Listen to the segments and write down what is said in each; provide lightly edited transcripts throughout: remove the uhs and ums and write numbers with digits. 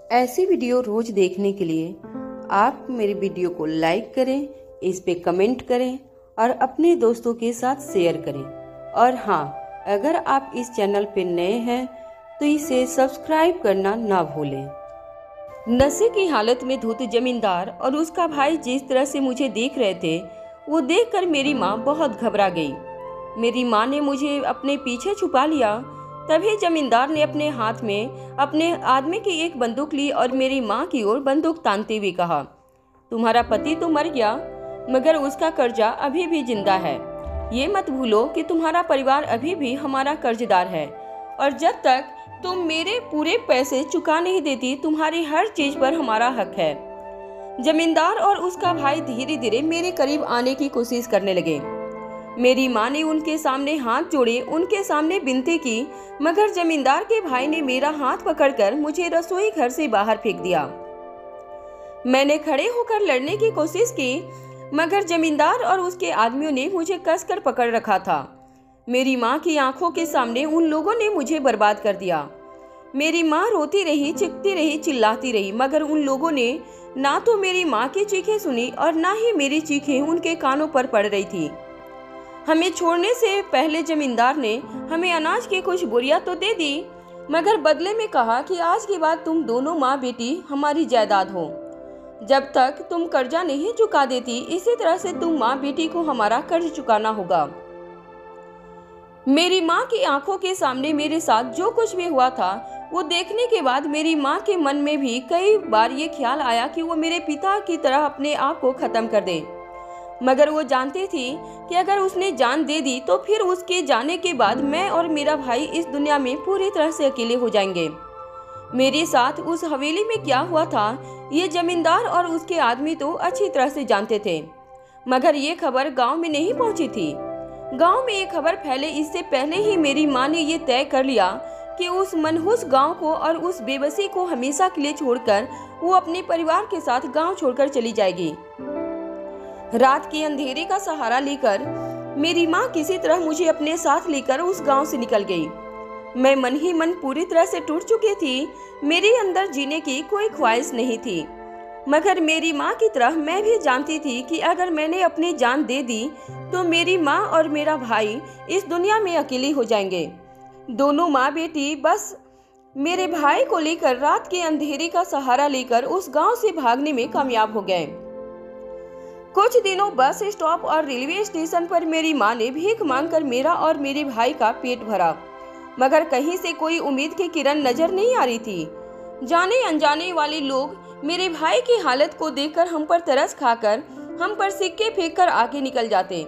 ऐसी वीडियो रोज देखने के लिए आप मेरे वीडियो को लाइक करें, इस पे कमेंट करें और अपने दोस्तों के साथ शेयर करें। और हाँ, अगर आप इस चैनल पे नए हैं तो इसे सब्सक्राइब करना ना भूलें। नशे की हालत में धुत जमींदार और उसका भाई जिस तरह से मुझे देख रहे थे, वो देखकर मेरी माँ बहुत घबरा गई। मेरी माँ ने मुझे अपने पीछे छुपा लिया। तभी जमींदार ने अपने हाथ में अपने आदमी की एक बंदूक ली और मेरी माँ की ओर बंदूक तानते हुए कहा, तुम्हारा पति तो मर गया, मगर उसका कर्जा अभी भी जिंदा है। ये मत भूलो कि तुम्हारा परिवार अभी भी हमारा कर्जदार है और जब तक तुम मेरे पूरे पैसे चुका नहीं देती, तुम्हारी हर चीज पर हमारा हक है। जमींदार और उसका भाई धीरे धीरे मेरे करीब आने की कोशिश करने लगे। मेरी माँ ने उनके सामने हाथ जोड़े, उनके सामने विनती की, मगर जमींदार के भाई ने मेरा हाथ पकड़कर मुझे रसोई घर से बाहर फेंक दिया। मैंने खड़े होकर लड़ने की कोशिश की, मगर जमींदार और उसके आदमियों ने मुझे कसकर पकड़ रखा था। मेरी माँ की आंखों के सामने उन लोगों ने मुझे बर्बाद कर दिया। मेरी माँ रोती रही, चिल्लाती रही, चिल्लाती रही, मगर उन लोगों ने ना तो मेरी माँ की चीखें सुनी और ना ही मेरी चीखें उनके कानों पर पड़ रही थी। हमें छोड़ने से पहले जमींदार ने हमें अनाज की कुछ बोरियां तो दे दी, मगर बदले में कहा कि आज के बाद तुम दोनों माँ बेटी हमारी जायदाद हो। जब तक तुम कर्जा नहीं चुका देती, इसी तरह से तुम माँ बेटी को हमारा कर्ज चुकाना होगा। मेरी माँ की आंखों के सामने मेरे साथ जो कुछ भी हुआ था, वो देखने के बाद मेरी माँ के मन में भी कई बार ये ख्याल आया कि वो मेरे पिता की तरह अपने आप को खत्म कर दे। मगर वो जानती थी कि अगर उसने जान दे दी तो फिर उसके जाने के बाद मैं और मेरा भाई इस दुनिया में पूरी तरह से अकेले हो जाएंगे। मेरे साथ उस हवेली में क्या हुआ था, ये जमींदार और उसके आदमी तो अच्छी तरह से जानते थे, मगर ये खबर गांव में नहीं पहुंची थी। गांव में ये खबर फैले इससे पहले ही मेरी माँ ने ये तय कर लिया कि उस मनहूस गांव को और उस बेबसी को हमेशा के लिए छोड़कर वो अपने परिवार के साथ गाँव छोड़कर चली जाएगी। रात के अंधेरे का सहारा लेकर मेरी माँ किसी तरह मुझे अपने साथ लेकर उस गांव से निकल गई। मैं मन ही मन पूरी तरह से टूट चुकी थी। मेरे अंदर जीने की कोई ख्वाहिश नहीं थी, मगर मेरी माँ की तरह मैं भी जानती थी कि अगर मैंने अपनी जान दे दी तो मेरी माँ और मेरा भाई इस दुनिया में अकेले हो जाएंगे। दोनों माँ बेटी बस मेरे भाई को लेकर रात के अंधेरे का सहारा लेकर उस गाँव से भागने में कामयाब हो गए। कुछ दिनों बस स्टॉप और रेलवे स्टेशन पर मेरी माँ ने भीख मांगकर मेरा और मेरे भाई का पेट भरा, मगर कहीं से कोई उम्मीद की किरण नजर नहीं आ रही थी। जाने अनजाने वाले लोग मेरे भाई की हालत को देखकर हम पर तरस खाकर हम पर सिक्के फेंककर आगे निकल जाते,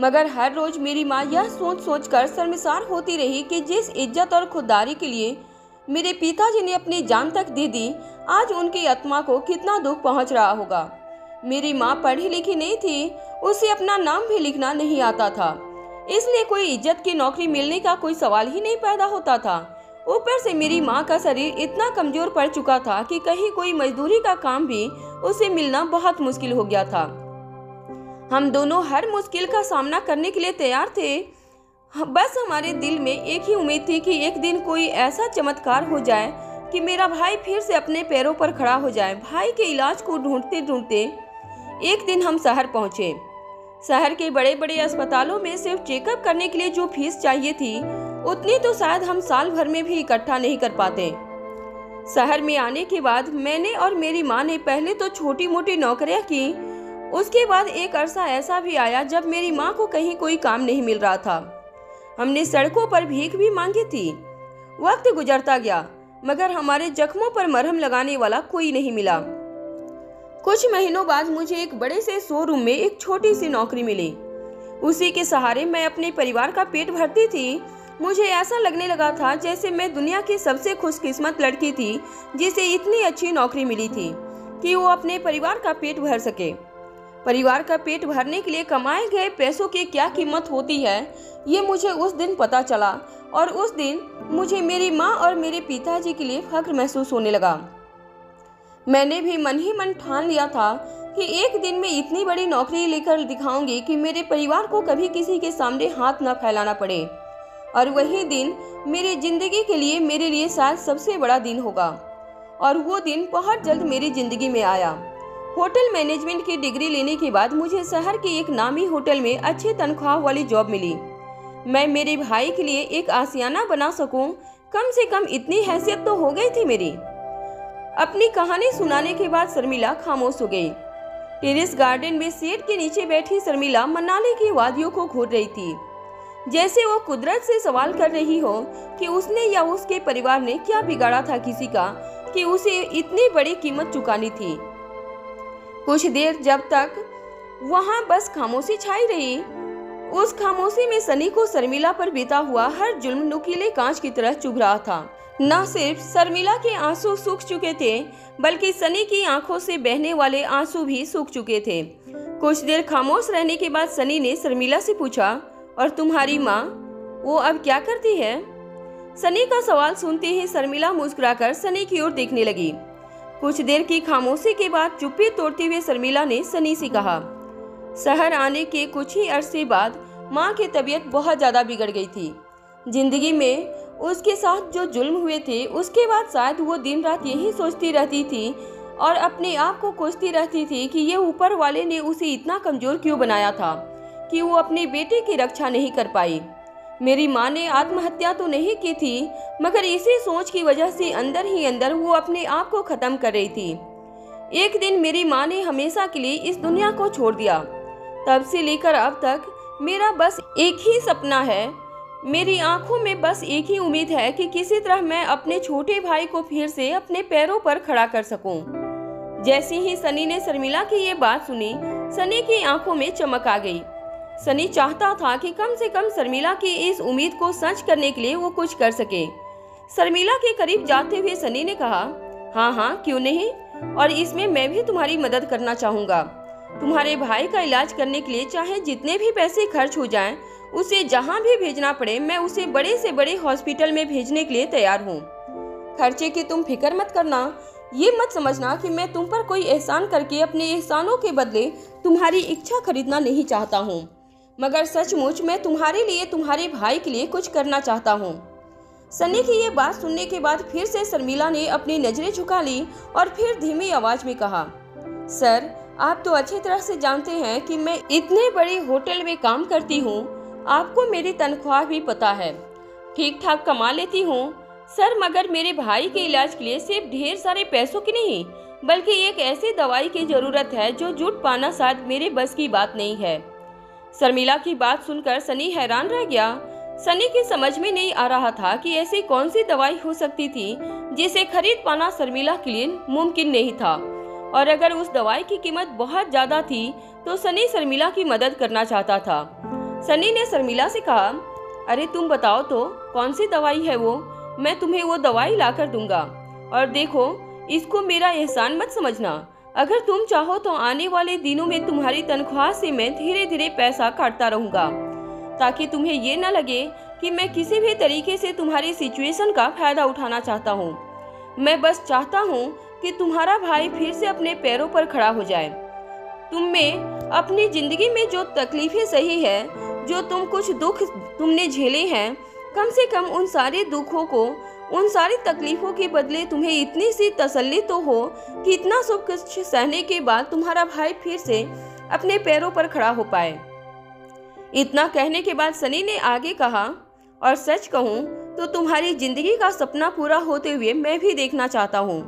मगर हर रोज मेरी माँ यह सोच सोच कर शर्मिसार होती रही कि जिस इज्जत और खुददारी के लिए मेरे पिताजी ने अपनी जान तक दे दी, आज उनकी आत्मा को कितना दुख पहुँच रहा होगा। मेरी माँ पढ़ी लिखी नहीं थी, उसे अपना नाम भी लिखना नहीं आता था, इसलिए कोई इज्जत की नौकरी मिलने का कोई सवाल ही नहीं पैदा होता था। ऊपर से मेरी माँ का शरीर इतना कमजोर पड़ चुका था कि कहीं कोई मजदूरी का काम भी उसे मिलना बहुत मुश्किल हो गया था। हम दोनों हर मुश्किल का सामना करने के लिए तैयार थे। बस हमारे दिल में एक ही उम्मीद थी कि एक दिन कोई ऐसा चमत्कार हो जाए कि मेरा भाई फिर से अपने पैरों पर खड़ा हो जाए। भाई के इलाज को ढूंढते ढूंढते एक दिन हम शहर पहुंचे। शहर के बड़े बड़े अस्पतालों में सिर्फ चेकअप करने के लिए जो फीस चाहिए थी, उतनी तो शायद हम साल भर में भी इकट्ठा नहीं कर पाते। शहर में आने के बाद मैंने और मेरी माँ ने पहले तो छोटी मोटी नौकरियां की। उसके बाद एक अरसा ऐसा भी आया जब मेरी माँ को कहीं कोई काम नहीं मिल रहा था। हमने सड़कों पर भीख भी मांगी थी। वक्त गुजरता गया, मगर हमारे जख्मों पर मरहम लगाने वाला कोई नहीं मिला। कुछ महीनों बाद मुझे एक बड़े से शोरूम में एक छोटी सी नौकरी मिली। उसी के सहारे मैं अपने परिवार का पेट भरती थी। मुझे ऐसा लगने लगा था जैसे मैं दुनिया की सबसे खुशकिस्मत लड़की थी जिसे इतनी अच्छी नौकरी मिली थी कि वो अपने परिवार का पेट भर सके। परिवार का पेट भरने के लिए कमाए गए पैसों की क्या कीमत होती है, ये मुझे उस दिन पता चला और उस दिन मुझे मेरी माँ और मेरे पिताजी के लिए फख्र महसूस होने लगा। मैंने भी मन ही मन ठान लिया था कि एक दिन मैं इतनी बड़ी नौकरी लेकर दिखाऊंगी कि मेरे परिवार को कभी किसी के सामने हाथ न फैलाना पड़े, और वही दिन मेरी जिंदगी के लिए मेरे लिए शायद सबसे बड़ा दिन होगा। और वो दिन बहुत जल्द मेरी जिंदगी में आया। होटल मैनेजमेंट की डिग्री लेने के बाद मुझे शहर के एक नामी होटल में अच्छे तनख्वाह वाली जॉब मिली। मैं मेरे भाई के लिए एक आशियाना बना सकूं, कम से कम इतनी हैसियत तो हो गई थी मेरी। अपनी कहानी सुनाने के बाद शर्मिला खामोश हो गई। टेरेस गार्डन में शेड के नीचे बैठी शर्मिला मनाली की वादियों को घूर रही थी, जैसे वो कुदरत से सवाल कर रही हो कि उसने या उसके परिवार ने क्या बिगाड़ा था किसी का कि उसे इतनी बड़ी कीमत चुकानी थी। कुछ देर जब तक वहां बस खामोशी छाई रही, उस खामोशी में सनी को शर्मिला पर बीता हुआ हर जुल्म नुकीले कांच की तरह चुभ रहा था। न सिर्फ शर्मिला के आंसू सूख चुके थे, बल्कि सनी की आंखों से बहने वाले आंसू भी सूख चुके थे। कुछ देर खामोश रहने के बाद सनी ने शर्मिला से पूछा, और तुम्हारी माँ, वो अब क्या करती है? सनी का सवाल सुनते ही शर्मिला मुस्कुराकर सनी की ओर देखने लगी। कुछ देर की खामोशी के बाद चुप्पी तोड़ते हुए शर्मिला ने सनी से कहा, शहर आने के कुछ ही अरसे बाद माँ की तबीयत बहुत ज्यादा बिगड़ गई थी। जिंदगी में उसके साथ जो जुल्म हुए थे, उसके बाद शायद वो दिन रात यही सोचती रहती थी और अपने आप को कोसती रहती थी कि ये ऊपर वाले ने उसे इतना कमजोर क्यों बनाया था कि वो अपने बेटे की रक्षा नहीं कर पाई। मेरी माँ ने आत्महत्या तो नहीं की थी, मगर इसी सोच की वजह से अंदर ही अंदर वो अपने आप को खत्म कर रही थी। एक दिन मेरी माँ ने हमेशा के लिए इस दुनिया को छोड़ दिया। तब से लेकर अब तक मेरा बस एक ही सपना है, मेरी आंखों में बस एक ही उम्मीद है कि किसी तरह मैं अपने छोटे भाई को फिर से अपने पैरों पर खड़ा कर सकूं। जैसे ही सनी ने शर्मिला की ये बात सुनी, सनी की आंखों में चमक आ गई। सनी चाहता था कि कम से कम शर्मिला की इस उम्मीद को सच करने के लिए वो कुछ कर सके। शर्मिला के करीब जाते हुए सनी ने कहा, हाँ हाँ क्यों नहीं, और इसमें मैं भी तुम्हारी मदद करना चाहूँगा। तुम्हारे भाई का इलाज करने के लिए चाहे जितने भी पैसे खर्च हो जाएं, उसे जहाँ भी भेजना पड़े मैं उसे बड़े से बड़े हॉस्पिटल में भेजने के लिए तैयार हूँ। खर्चे की तुम फिक्र मत करना। ये मत समझना कि मैं तुम पर कोई एहसान करके अपने एहसानों के बदले तुम्हारी इच्छा खरीदना नहीं चाहता हूँ, मगर सचमुच मैं तुम्हारे लिए, तुम्हारे भाई के लिए कुछ करना चाहता हूँ। सनी की ये बात सुनने के बाद फिर से शर्मिला ने अपनी नजरें झुका ली और फिर धीमी आवाज में कहा, सर आप तो अच्छी तरह से जानते हैं कि मैं इतने बड़े होटल में काम करती हूँ। आपको मेरी तनख्वाह भी पता है, ठीक ठाक कमा लेती हूँ सर, मगर मेरे भाई के इलाज के लिए सिर्फ ढेर सारे पैसों की नहीं, बल्कि एक ऐसी दवाई की जरूरत है जो जुट पाना शायद मेरे बस की बात नहीं है। शर्मिला की बात सुनकर सनी हैरान रह गया। सनी की समझ में नहीं आ रहा था कि ऐसी कौन सी दवाई हो सकती थी जिसे खरीद पाना शर्मिला के लिए मुमकिन नहीं था, और अगर उस दवाई की कीमत बहुत ज्यादा थी तो सनी शर्मिला की मदद करना चाहता था। सनी ने शर्मिला से कहा, अरे तुम बताओ तो कौन सी दवाई है वो, मैं तुम्हें वो दवाई लाकर दूंगा। और देखो, इसको मेरा एहसान मत समझना। अगर तुम चाहो तो आने वाले दिनों में तुम्हारी तनख्वाह से मैं धीरे धीरे पैसा काटता रहूंगा, ताकि तुम्हें ये न लगे कि मैं किसी भी तरीके से तुम्हारी सिचुएशन का फायदा उठाना चाहता हूँ। मैं बस चाहता हूँ कि तुम्हारा भाई फिर से अपने पैरों पर खड़ा हो जाए। तुम में अपनी जिंदगी में जो तकलीफें सही है, जो कुछ दुख तुमने झेले हैं, कम से कम उन सारे दुखों को, उन सारी तकलीफों के बदले तुम्हें इतनी सी तसल्ली तो हो कि इतना सब कुछ सहने के बाद तुम्हारा भाई फिर से अपने पैरों पर खड़ा हो पाए। इतना कहने के बाद सनी ने आगे कहा, और सच कहूँ तो तुम्हारी जिंदगी का सपना पूरा होते हुए मैं भी देखना चाहता हूँ।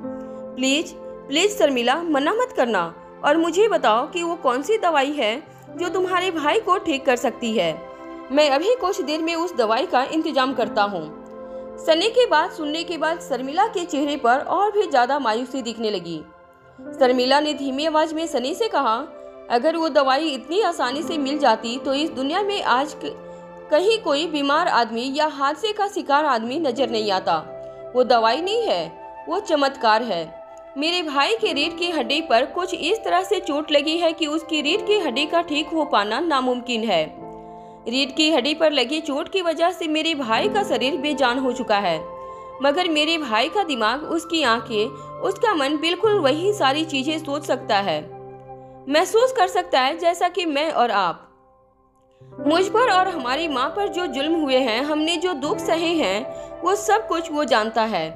प्लीज प्लीज शर्मिला, मना मत करना और मुझे बताओ कि वो कौन सी दवाई है जो तुम्हारे भाई को ठीक कर सकती है। मैं अभी कुछ देर में उस दवाई का इंतजाम करता हूँ। सनी की बात सुनने के बाद शर्मिला के चेहरे पर और भी ज्यादा मायूसी दिखने लगी। शर्मिला ने धीमी आवाज में सनी से कहा, अगर वो दवाई इतनी आसानी से मिल जाती तो इस दुनिया में आज कहीं कोई बीमार आदमी या हादसे का शिकार आदमी नजर नहीं आता। वो दवाई नहीं है, वो चमत्कार है। मेरे भाई के रीढ़ की हड्डी पर कुछ इस तरह से चोट लगी है कि उसकी रीढ़ की हड्डी का ठीक हो पाना नामुमकिन है। रीढ़ की हड्डी पर लगी चोट की वजह से मेरे भाई का शरीर बेजान हो चुका है, मगर मेरे भाई का दिमाग, उसकी आंखें, उसका मन बिल्कुल वही सारी चीजें सोच सकता है, महसूस कर सकता है जैसा कि मैं और आप। मुझ पर और हमारी माँ पर जो जुल्म हुए हैं, हमने जो दुख सहे हैं, वो सब कुछ वो जानता है।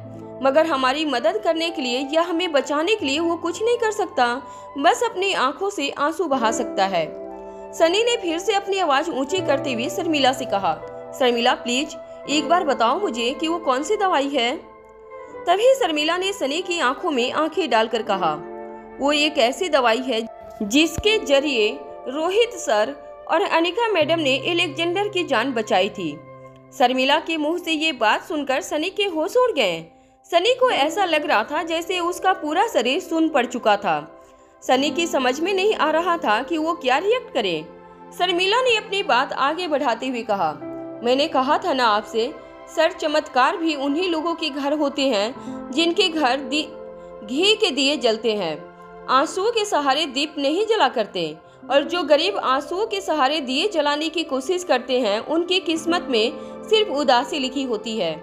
मगर हमारी मदद करने के लिए या हमें बचाने के लिए वो कुछ नहीं कर सकता, बस अपनी आंखों से आंसू बहा सकता है। सनी ने फिर से अपनी आवाज ऊंची करते हुए शर्मिला से कहा, शर्मिला प्लीज एक बार बताओ मुझे कि वो कौन सी दवाई है। तभी शर्मिला ने सनी की आंखों में आंखें डालकर कहा, वो एक ऐसी दवाई है जिसके जरिए रोहित सर और अनिका मैडम ने एलेक्जेंडर की जान बचाई थी। शर्मिला के मुंह से ये बात सुनकर सनी के होश उड़ गए। सनी को ऐसा लग रहा था जैसे उसका पूरा शरीर सुन्न पड़ चुका था। सनी की समझ में नहीं आ रहा था कि वो क्या रिएक्ट करे। शर्मिला ने अपनी बात आगे बढ़ाते हुए कहा, मैंने कहा था ना आपसे, सर चमत्कार भी उन्हीं लोगों के घर होते हैं जिनके घर घी के दिए जलते हैं, आंसुओं के सहारे दीप नहीं जला करते। और जो गरीब आंसुओं के सहारे दिए जलाने की कोशिश करते हैं उनकी किस्मत में सिर्फ उदासी लिखी होती है।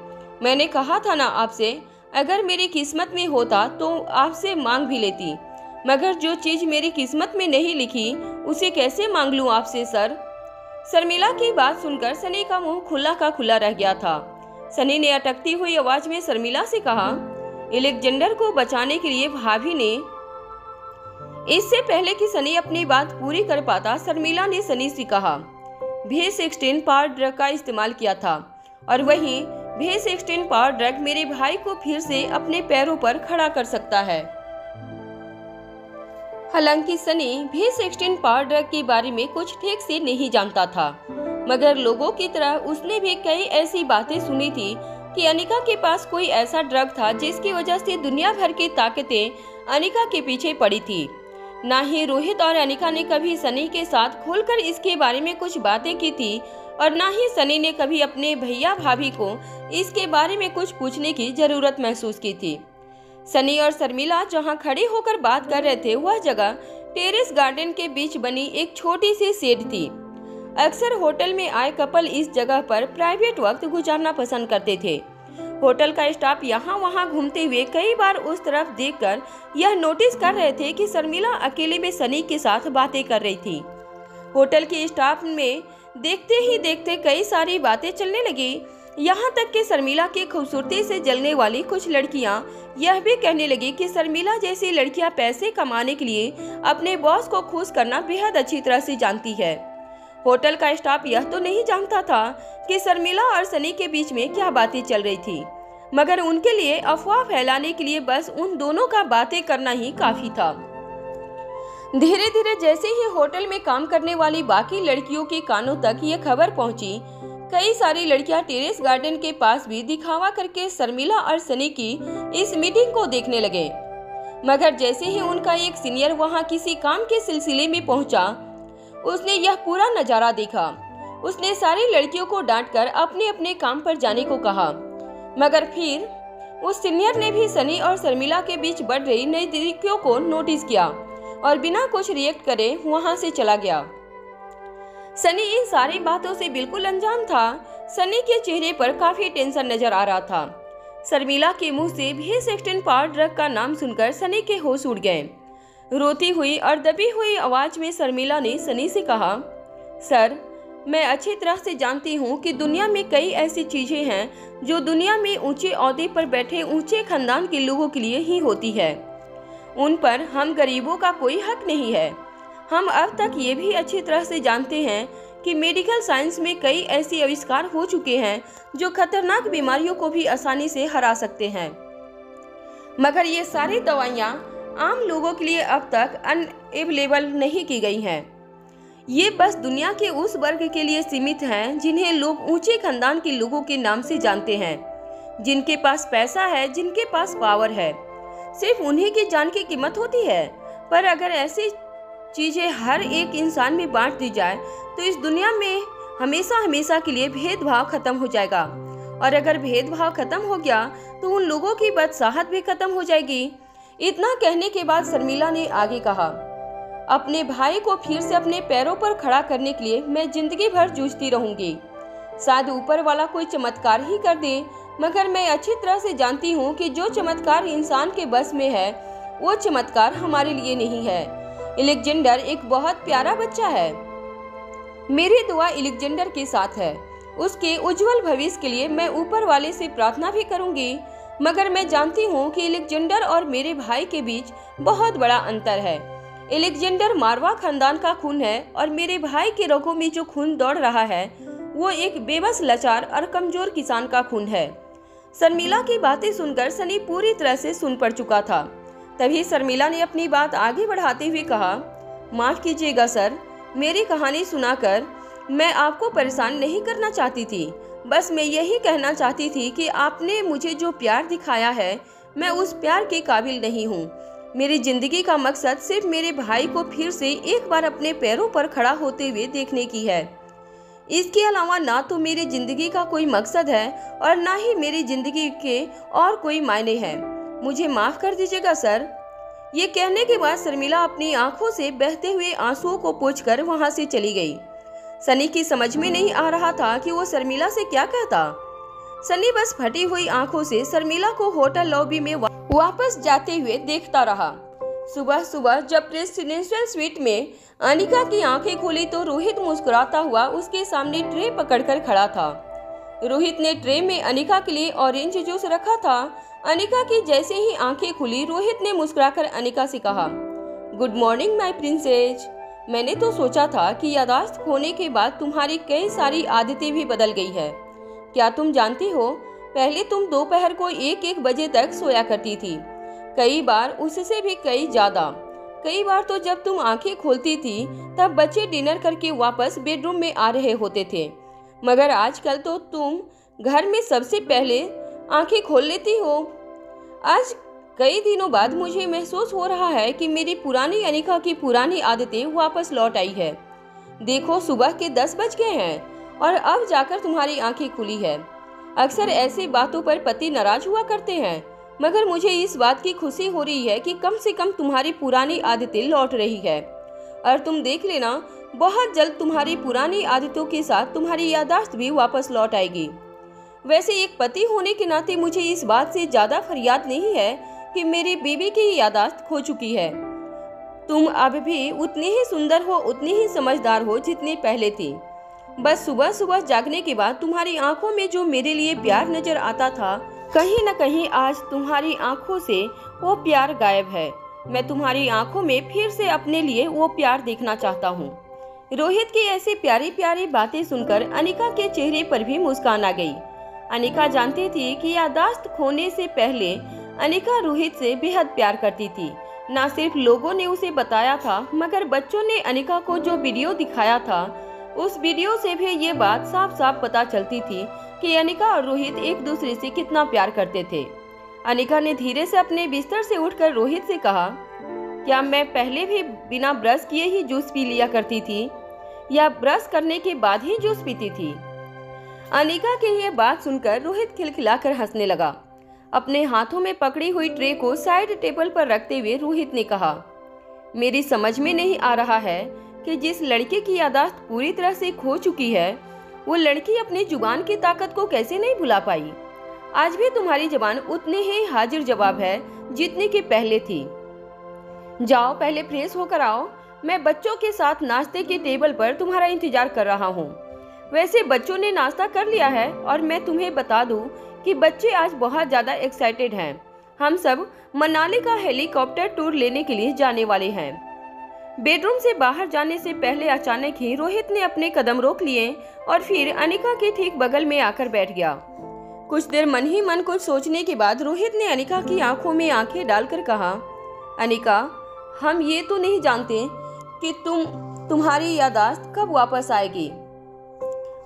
मैंने कहा था ना आपसे, अगर मेरी किस्मत में होता तो आपसे मांग भी लेती, मगर जो चीज मेरी किस्मत में नहीं लिखी उसे कैसे मांग लूं आपसे सर। शर्मिला की बात सुनकर सनी का मुंह खुला का खुला रह गया था। सनी ने अटकती हुई आवाज में शर्मिला से कहा, एलेक्जेंडर को बचाने के लिए भाभी ने। इससे पहले कि सनी अपनी बात पूरी कर पाता, शर्मिला ने सनी से कहा, V16 पावर ड्रग का इस्तेमाल किया था और वहीं V16 पावर ड्रग मेरे भाई को फिर से अपने पैरों पर खड़ा कर सकता है। हालांकि सनी V16 पावर ड्रग के बारे में कुछ ठीक से नहीं जानता था, मगर लोगों की तरह उसने भी कई ऐसी बातें सुनी थी कि अनिका के पास कोई ऐसा ड्रग था जिसकी वजह से दुनिया भर की ताकतें अनिका के पीछे पड़ी थी। ना ही रोहित और अनिका ने कभी सनी के साथ खुलकर इसके बारे में कुछ बातें की थी और ना ही सनी ने कभी अपने भैया भाभी को इसके बारे में कुछ पूछने की जरूरत महसूस की थी। सनी और शर्मिला जहां खड़े होकर बात कर रहे थे वह जगह टेरेस गार्डन के बीच बनी एक छोटी सी शेड थी। अक्सर होटल में आए कपल इस जगह पर प्राइवेट वक्त गुजारना पसंद करते थे। होटल का स्टाफ यहाँ वहाँ घूमते हुए कई बार उस तरफ देखकर यह नोटिस कर रहे थे कि शर्मिला अकेले में सनी के साथ बातें कर रही थी। होटल के स्टाफ में देखते ही देखते कई सारी बातें चलने लगी, यहाँ तक कि शर्मिला की खूबसूरती से जलने वाली कुछ लड़कियाँ यह भी कहने लगी कि शर्मिला जैसी लड़कियाँ पैसे कमाने के लिए अपने बॉस को खुश करना बेहद अच्छी तरह से जानती है। होटल का स्टाफ यह तो नहीं जानता था कि शर्मिला और सनी के बीच में क्या बातें चल रही थी, मगर उनके लिए अफवाह फैलाने के लिए बस उन दोनों का बातें करना ही काफी था। धीरे धीरे जैसे ही होटल में काम करने वाली बाकी लड़कियों के कानों तक ये खबर पहुंची, कई सारी लड़कियां टेरेस गार्डन के पास भी दिखावा करके शर्मिला और सनी की इस मीटिंग को देखने लगे। मगर जैसे ही उनका एक सीनियर वहां किसी काम के सिलसिले में पहुंचा, उसने यह पूरा नजारा देखा। उसने सारी लड़कियों को डांटकर अपने अपने काम पर जाने को कहा, मगर फिर उस सीनियर ने भी सनी और शर्मिला के बीच बढ़ रही नजदीकियों को नोटिस किया और बिना कुछ रिएक्ट करे वहां से चला गया। सनी इन सारी बातों से बिल्कुल अनजान था। सनी के चेहरे पर काफी टेंशन नजर आ रहा था। शर्मिला के मुंह से V16 पावर ड्रग का नाम सुनकर सनी के होश उड़ गए। रोती हुई और दबी हुई आवाज में शर्मिला ने सनी से कहा, सर मैं अच्छी तरह से जानती हूँ कि दुनिया में कई ऐसी चीजें हैं जो दुनिया में ऊंचे ओहदे पर बैठे ऊंचे खानदान के लोगों के लिए ही होती है। उन पर हम गरीबों का कोई हक नहीं है। हम अब तक ये भी अच्छी तरह से जानते हैं कि मेडिकल साइंस में कई ऐसे आविष्कार हो चुके हैं जो खतरनाक बीमारियों को भी आसानी से हरा सकते हैं, मगर ये सारी दवाइयाँ आम लोगों के लिए अब तक अनअवेलेबल नहीं की गई हैं। ये बस दुनिया के उस वर्ग के लिए सीमित हैं जिन्हें लोग ऊंचे खानदान के लोगों के नाम से जानते हैं, जिनके पास पैसा है, जिनके पास पावर है। सिर्फ उन्हीं की जान की कीमत होती है। पर अगर ऐसी चीजें हर एक इंसान में बांट दी जाए तो इस दुनिया में हमेशा हमेशा के लिए भेदभाव खत्म हो जाएगा। और अगर भेदभाव खत्म हो गया तो उन लोगों की बदसाहत भी खत्म हो जाएगी। इतना कहने के बाद शर्मिला ने आगे कहा, अपने भाई को फिर से अपने पैरों पर खड़ा करने के लिए मैं जिंदगी भर जूझती रहूंगी। शायद ऊपर वाला कोई चमत्कार ही कर दे, मगर मैं अच्छी तरह से जानती हूँ कि जो चमत्कार इंसान के बस में है वो चमत्कार हमारे लिए नहीं है। एलेक्जेंडर एक बहुत प्यारा बच्चा है। मेरी दुआ एलेक्जेंडर के साथ है। उसके उज्जवल भविष्य के लिए मैं ऊपर वाले से प्रार्थना भी करूंगी। मगर मैं जानती हूँ कि अलेक्जेंडर और मेरे भाई के बीच बहुत बड़ा अंतर है। अलेक्जेंडर मारवा खानदान का खून है और मेरे भाई के रगों में जो खून दौड़ रहा है वो एक बेबस, लाचार और कमजोर किसान का खून है। शर्मिला की बातें सुनकर सनी पूरी तरह से सुन पड़ चुका था। तभी शर्मिला ने अपनी बात आगे बढ़ाते हुए कहा, माफ कीजिएगा सर, मेरी कहानी सुनाकर मैं आपको परेशान नहीं करना चाहती थी। बस मैं यही कहना चाहती थी कि आपने मुझे जो प्यार दिखाया है मैं उस प्यार के काबिल नहीं हूँ। मेरी जिंदगी का मकसद सिर्फ मेरे भाई को फिर से एक बार अपने पैरों पर खड़ा होते हुए देखने की है। इसके अलावा ना तो मेरी जिंदगी का कोई मकसद है और ना ही मेरी जिंदगी के और कोई मायने हैं। मुझे माफ कर दीजिएगा सर। ये कहने के बाद शर्मिला अपनी आंखों से बहते हुए आंसुओं को पोंछकर वहां से चली गई। सनी की समझ में नहीं आ रहा था कि वो शर्मिला से क्या कहता। सनी बस फटी हुई आंखों से शर्मिला को होटल लॉबी में वापस जाते हुए देखता रहा। सुबह सुबह जब प्रेसिडेंशियल स्वीट में अनिका की आंखें खुली तो रोहित मुस्कुराता हुआ उसके सामने ट्रे पकड़कर खड़ा था। रोहित ने ट्रे में अनिका के लिए ऑरेंज जूस रखा था। अनिका की जैसे ही आंखें खुली रोहित ने मुस्कुराकर अनिका से कहा, गुड मॉर्निंग माय प्रिंसेस। मैंने तो सोचा था कि याददाश्त खोने के बाद तुम्हारी कई सारी आदतें भी बदल गई है। क्या तुम जानती हो, पहले तुम दोपहर को 1-1 बजे तक सोया करती थी, कई बार उससे भी कई ज्यादा। कई बार तो जब तुम आंखें खोलती थी तब बच्चे डिनर करके वापस बेडरूम में आ रहे होते थे, मगर आजकल तो तुम घर में सबसे पहले आंखें खोल लेती हो। आज कई दिनों बाद मुझे महसूस हो रहा है कि मेरी पुरानी अनिका की पुरानी आदतें वापस लौट आई है। देखो, सुबह के 10 बज गए हैं और अब जाकर तुम्हारी आंखें खुली है। अक्सर ऐसी बातों पर पति नाराज हुआ करते हैं, मगर मुझे इस बात की खुशी हो रही है कि कम से कम तुम्हारी पुरानी आदतें लौट रही है। और तुम देख लेना, बहुत जल्द तुम्हारी पुरानी आदतों के साथ तुम्हारी याददाश्त भी वापस लौट आएगी। वैसे एक पति होने के नाते मुझे इस बात से ज्यादा फरियाद नहीं है कि मेरी बीवी की याददाश्त खो चुकी है। तुम अब भी उतनी ही सुंदर हो, उतनी ही समझदार हो जितनी पहले थी। बस सुबह सुबह जागने के बाद तुम्हारी आंखों में जो मेरे लिए प्यार नजर आता था, कहीं न कहीं आज तुम्हारी आंखों से वो प्यार गायब है। मैं तुम्हारी आंखों में फिर से अपने लिए वो प्यार देखना चाहता हूँ। रोहित की ऐसी प्यारी प्यारी बातें सुनकर अनिका के चेहरे पर भी मुस्कान आ गई। अनिका जानती थी कि याददाश्त खोने से पहले अनिका रोहित से बेहद प्यार करती थी। न सिर्फ लोगों ने उसे बताया था, मगर बच्चों ने अनिका को जो वीडियो दिखाया था उस वीडियो से भी ये बात साफ साफ पता चलती थी कि अनिका और रोहित एक दूसरे से कितना प्यार करते थे। अनिका ने धीरे से अपने बिस्तर से उठकर रोहित से कहा, क्या मैं पहले भी बिना ब्रश किए ही जूस पी लिया करती थी या ब्रश करने के बाद ही जूस पीती थी? अनिका की ये बात सुनकर रोहित खिलखिलाकर हंसने लगा। अपने हाथों में पकड़ी हुई ट्रे को साइड टेबल पर रखते हुए रोहित ने कहा, मेरी समझ में नहीं आ रहा है कि जिस लड़के की याददाश्त पूरी तरह से खो चुकी है वो लड़की अपनी जुबान की ताकत को कैसे नहीं भुला पाई। आज भी तुम्हारी जुबान उतनी ही हाजिर जवाब है जितनी की पहले थी। जाओ, पहले फ्रेश होकर आओ। मैं बच्चों के साथ नाश्ते के टेबल पर तुम्हारा इंतजार कर रहा हूँ। वैसे बच्चों ने नाश्ता कर लिया है और मैं तुम्हें बता दूं कि बच्चे आज बहुत ज्यादा एक्साइटेड हैं। हम सब मनाली का हेलीकॉप्टर टूर लेने के लिए जाने वाले हैं। बेडरूम से बाहर जाने से पहले अचानक ही रोहित ने अपने कदम रोक लिए और फिर अनिका के ठीक बगल में आकर बैठ गया। कुछ देर मन ही मन कुछ सोचने के बाद रोहित ने अनिका की आंखों में आंखें डालकर कहा, अनिका, हम ये तो नहीं जानते कि तुम्हारी याददाश्त कब वापस आएगी,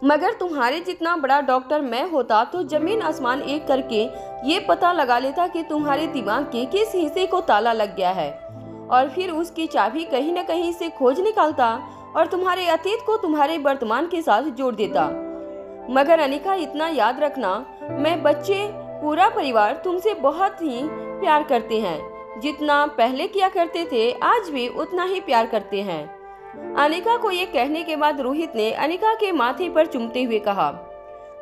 मगर तुम्हारे जितना बड़ा डॉक्टर मैं होता तो जमीन आसमान एक करके ये पता लगा लेता कि तुम्हारे दिमाग के किस हिस्से को ताला लग गया है और फिर उसकी चाबी कहीं न कहीं से खोज निकालता और तुम्हारे अतीत को तुम्हारे वर्तमान के साथ जोड़ देता। मगर अनिका, इतना याद रखना, मैं, बच्चे, पूरा परिवार तुमसे बहुत ही प्यार करते हैं। जितना पहले किया करते थे आज भी उतना ही प्यार करते हैं। अनिका को ये कहने के बाद रोहित ने अनिका के माथे पर चूमते हुए कहा,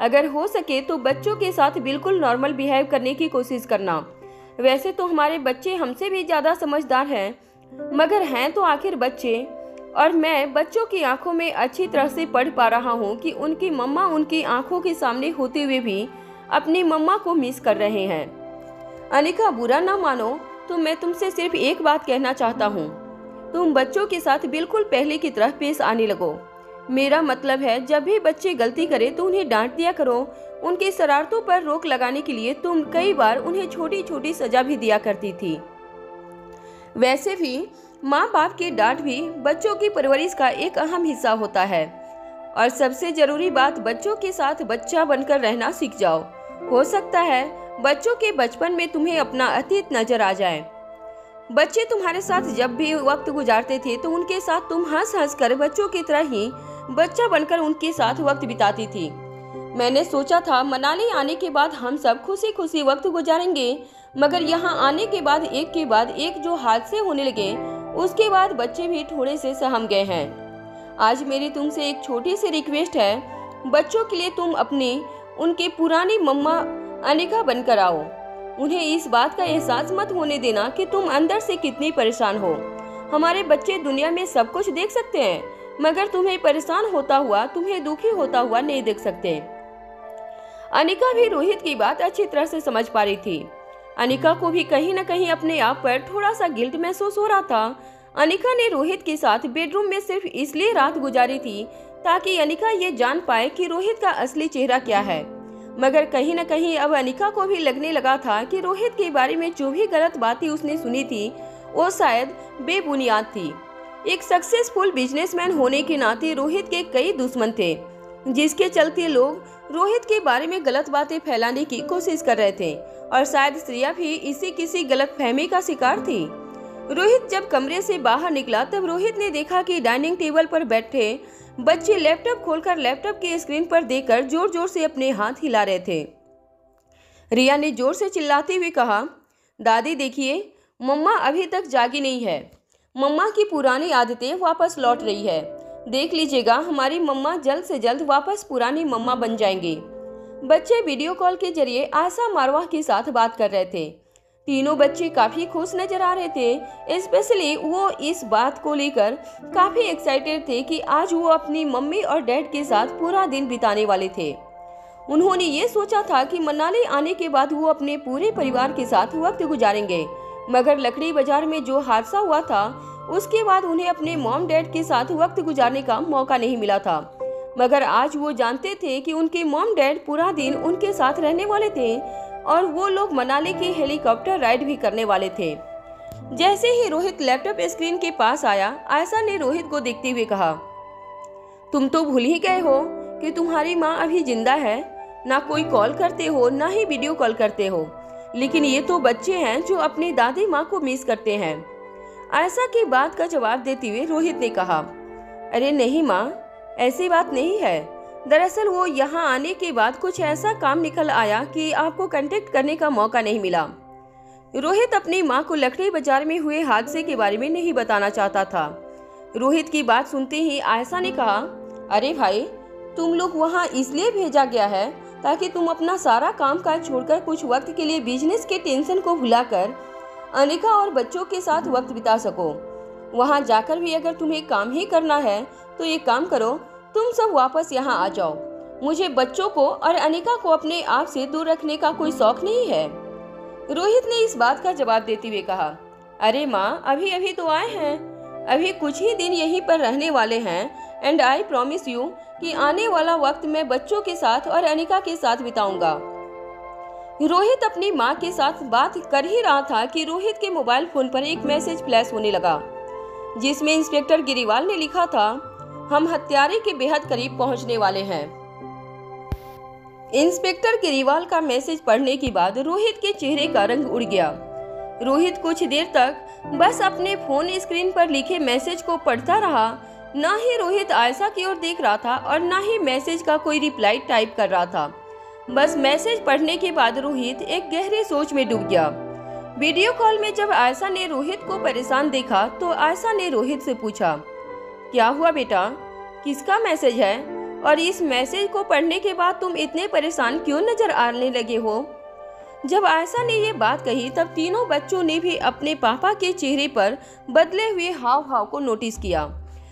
अगर हो सके तो बच्चों के साथ बिल्कुल नॉर्मल बिहेव करने की कोशिश करना। वैसे तो हमारे बच्चे हमसे भी ज्यादा समझदार हैं, मगर हैं तो आखिर बच्चे, और मैं बच्चों की आंखों में अच्छी तरह से पढ़ पा रहा हूँ कि उनकी मम्मा उनकी आंखों के सामने होते हुए भी अपनी मम्मा को मिस कर रहे हैं। अनिका, बुरा ना मानो तो मैं तुमसे सिर्फ एक बात कहना चाहता हूँ। तुम बच्चों के साथ बिल्कुल पहले की तरह पेश आने लगो। मेरा मतलब है, जब भी बच्चे गलती करें तो उन्हें डांट दिया करो। उनकी शरारतों पर रोक लगाने के लिए तुम कई बार उन्हें छोटी छोटी सजा भी दिया करती थी। वैसे भी माँ बाप की डांट भी बच्चों की परवरिश का एक अहम हिस्सा होता है। और सबसे जरूरी बात, बच्चों के साथ बच्चा बनकर रहना सीख जाओ। हो सकता है बच्चों के बचपन में तुम्हें अपना अतीत नजर आ जाए। बच्चे तुम्हारे साथ जब भी वक्त गुजारते थे तो उनके साथ तुम हंस हंस कर बच्चों की तरह ही बच्चा बनकर उनके साथ वक्त बिताती थी। मैंने सोचा था मनाली आने के बाद हम सब खुशी खुशी वक्त गुजारेंगे, मगर यहाँ आने के बाद एक जो हादसे होने लगे, उसके बाद बच्चे भी थोड़े से सहम गए हैं। आज मेरी तुमसे एक छोटी सी रिक्वेस्ट है, बच्चों के लिए तुम अपनी उनकी पुरानी मम्मा अनिका बनकर आओ। उन्हें इस बात का एहसास मत होने देना कि तुम अंदर से कितनी परेशान हो। हमारे बच्चे दुनिया में सब कुछ देख सकते हैं, मगर तुम्हें परेशान होता हुआ, तुम्हें दुखी होता हुआ नहीं देख सकते। अनिका भी रोहित की बात अच्छी तरह से समझ पा रही थी। अनिका को भी कहीं न कहीं अपने आप पर थोड़ा सा गिल्ट महसूस हो रहा था। अनिका ने रोहित के साथ बेडरूम में सिर्फ इसलिए रात गुजारी थी ताकि अनिका ये जान पाए कि रोहित का असली चेहरा क्या है। मगर कहीं न कहीं अब अनिका को भी लगने लगा था कि रोहित के बारे में जो भी गलत बातें उसने सुनी थी वो शायद बेबुनियाद थी। एक सक्सेसफुल बिजनेसमैन होने के नाते रोहित के कई दुश्मन थे, जिसके चलते लोग रोहित के बारे में गलत बातें फैलाने की कोशिश कर रहे थे। और शायद श्रेया भी इसी किसी गलत फहमी का शिकार थी। रोहित जब कमरे से बाहर निकला तब रोहित ने देखा कि डाइनिंग टेबल पर बैठे बच्चे लैपटॉप खोलकर लैपटॉप के स्क्रीन पर देखकर जोर जोर से अपने हाथ हिला रहे थे। रिया ने जोर से चिल्लाते हुए कहा, दादी देखिए, मम्मा अभी तक जागी नहीं है। मम्मा की पुरानी आदतें वापस लौट रही है। देख लीजिएगा, हमारी मम्मा जल्द से जल्द वापस पुरानी मम्मा बन जाएंगी। बच्चे वीडियो कॉल के जरिए आयशा मारवाह के साथ बात कर रहे थे। तीनों बच्चे काफी खुश नजर आ रहे थे। स्पेशली वो इस बात को लेकर काफी एक्साइटेड थे कि आज वो अपनी मम्मी और डैड के साथ पूरा दिन बिताने वाले थे। उन्होंने ये सोचा था कि मनाली आने के बाद वो अपने पूरे परिवार के साथ वक्त गुजारेंगे, मगर लकड़ी बाजार में जो हादसा हुआ था उसके बाद उन्हें अपने मॉम डैड के साथ वक्त गुजारने का मौका नहीं मिला था। मगर आज वो जानते थे कि उनके मॉम डैड पूरा दिन उनके साथ रहने वाले थे और वो लोग मनाली की हेलीकॉप्टर राइड भी करने वाले थे। जैसे ही रोहित लैपटॉप स्क्रीन के पास आया, आयशा ने रोहित को देखते हुए कहा, तुम तो भूल ही गए हो कि तुम्हारी माँ अभी जिंदा है। ना कोई कॉल करते हो, ना ही वीडियो कॉल करते हो। लेकिन ये तो बच्चे हैं जो अपनी दादी माँ को मिस करते हैं। आयशा की बात का जवाब देते हुए रोहित ने कहा, अरे नहीं माँ, ऐसी बात नहीं है। दरअसल वो यहाँ आने के बाद कुछ ऐसा काम निकल आया कि आपको कांटेक्ट करने का मौका नहीं मिला। रोहित अपनी माँ को लकड़ी बाजार में हुए हादसे के बारे में नहीं बताना चाहता था। रोहित की बात सुनते ही आयशा ने कहा, अरे भाई, तुम लोग वहाँ इसलिए भेजा गया है ताकि तुम अपना सारा काम काज छोड़कर कुछ वक्त के लिए बिजनेस के टेंशन को भुलाकर अनिका और बच्चों के साथ वक्त बिता सको। वहाँ जाकर भी अगर तुम्हें काम ही करना है तो ये काम करो, तुम सब वापस यहाँ आ जाओ। मुझे बच्चों को और अनिका को अपने आप से दूर रखने का कोई शौक नहीं है। रोहित ने इस बात का जवाब देते हुए कहा, अरे माँ, अभी अभी तो आए हैं, अभी कुछ ही दिन यहीं पर रहने वाले हैं। एंड आई प्रॉमिस यू कि आने वाला वक्त मैं बच्चों के साथ और अनिका के साथ बिताऊंगा। रोहित अपनी माँ के साथ बात कर ही रहा था कि रोहित के मोबाइल फोन पर एक मैसेज फ्लैश होने लगा, जिसमें इंस्पेक्टर गिरीवाल ने लिखा था, हम हत्यारे के बेहद करीब पहुंचने वाले हैं। इंस्पेक्टर गिरीवाल का मैसेज पढ़ने के बाद रोहित के चेहरे का रंग उड़ गया। रोहित कुछ देर तक बस अपने फोन स्क्रीन पर लिखे मैसेज को पढ़ता रहा। ना ही रोहित आयशा की ओर देख रहा था और ना ही मैसेज का कोई रिप्लाई टाइप कर रहा था। बस मैसेज पढ़ने के बाद रोहित एक गहरी सोच में डूब गया। वीडियो कॉल में जब आयशा ने रोहित को परेशान देखा तो आयशा ने रोहित से पूछा, क्या हुआ बेटा, किसका मैसेज है और इस मैसेज को पढ़ने के बाद तुम इतने परेशान क्यों नजर आने लगे हो? जब आयशा ने ये बात कही तब तीनों बच्चों ने भी अपने पापा के चेहरे पर बदले हुए हाव भाव को नोटिस किया।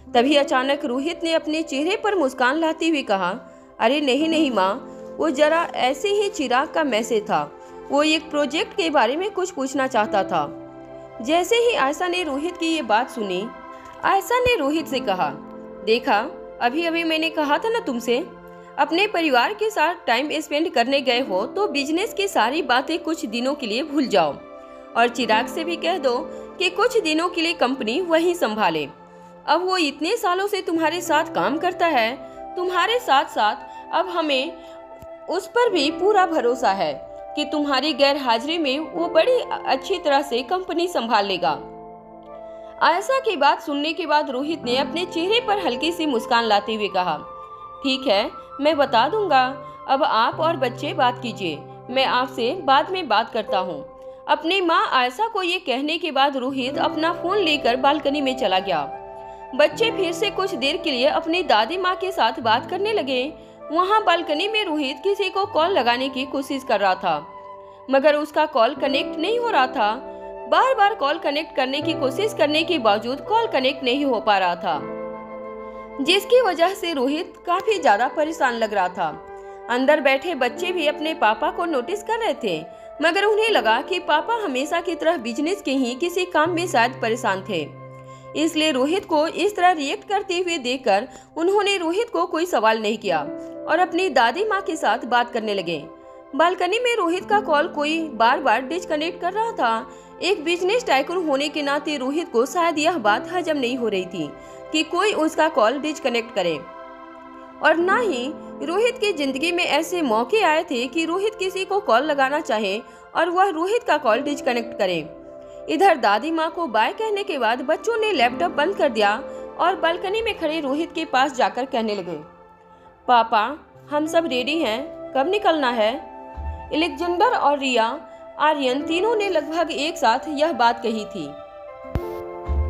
तभी अचानक रोहित ने अपने चेहरे पर मुस्कान लाते हुए कहा, अरे नहीं नहीं माँ, वो जरा ऐसे ही चिराग का मैसेज था। वो एक प्रोजेक्ट के बारे में कुछ पूछना चाहता था। जैसे ही आयशा ने रोहित की ये बात सुनी, आयशा ने रोहित से कहा, देखा, अभी अभी मैंने कहा था ना तुमसे, अपने परिवार के साथ टाइम स्पेंड करने गए हो तो बिजनेस की सारी बातें कुछ दिनों के लिए भूल जाओ और चिराग से भी कह दो कि कुछ दिनों के लिए कंपनी वही संभाले। अब वो इतने सालों से तुम्हारे साथ काम करता है, तुम्हारे साथ साथ अब हमें उस पर भी पूरा भरोसा है कि तुम्हारी गैर हाजिरी में वो बड़ी अच्छी तरह से कंपनी संभाल लेगा। आयशा की बात सुनने के बाद रोहित ने अपने चेहरे पर हल्की सी मुस्कान लाते हुए कहा, ठीक है, मैं बता दूंगा। अब आप और बच्चे बात कीजिए, मैं आपसे बाद में बात करता हूँ। अपनी माँ आयशा को ये कहने के बाद रोहित अपना फोन लेकर बालकनी में चला गया। बच्चे फिर से कुछ देर के लिए अपनी दादी माँ के साथ बात करने लगे। वहाँ बालकनी में रोहित किसी को कॉल लगाने की कोशिश कर रहा था, मगर उसका कॉल कनेक्ट नहीं हो रहा था। बार बार कॉल कनेक्ट करने की कोशिश करने के बावजूद कॉल कनेक्ट नहीं हो पा रहा था, जिसकी वजह से रोहित काफी ज्यादा परेशान लग रहा था। अंदर बैठे बच्चे भी अपने पापा को नोटिस कर रहे थे, मगर उन्हें लगा कि पापा हमेशा की तरह बिजनेस के ही किसी काम में शायद परेशान थे। इसलिए रोहित को इस तरह रिएक्ट करते हुए देखकर उन्होंने रोहित को कोई सवाल नहीं किया और अपनी दादी माँ के साथ बात करने लगे। बालकनी में रोहित का कॉल कोई बार बार डिस्कनेक्ट कर रहा था। एक बिजनेस टाइकून होने के नाते रोहित को शायद यह बात हजम नहीं हो रही थी कि कोई उसका कॉल डिस्कनेक्ट करे, और ना ही रोहित की जिंदगी में ऐसे मौके आए थे कि रोहित किसी को कॉल लगाना चाहे और वह रोहित का कॉल डिस्कनेक्ट करे। इधर दादी माँ को बाय कहने के बाद बच्चों ने लैपटॉप बंद कर दिया और बालकनी में खड़े रोहित के पास जाकर कहने लगे, पापा, हम सब रेडी हैं, कब निकलना है? अलेक्जेंडर और रिया, आर्यन तीनों ने लगभग एक साथ यह बात कही थी।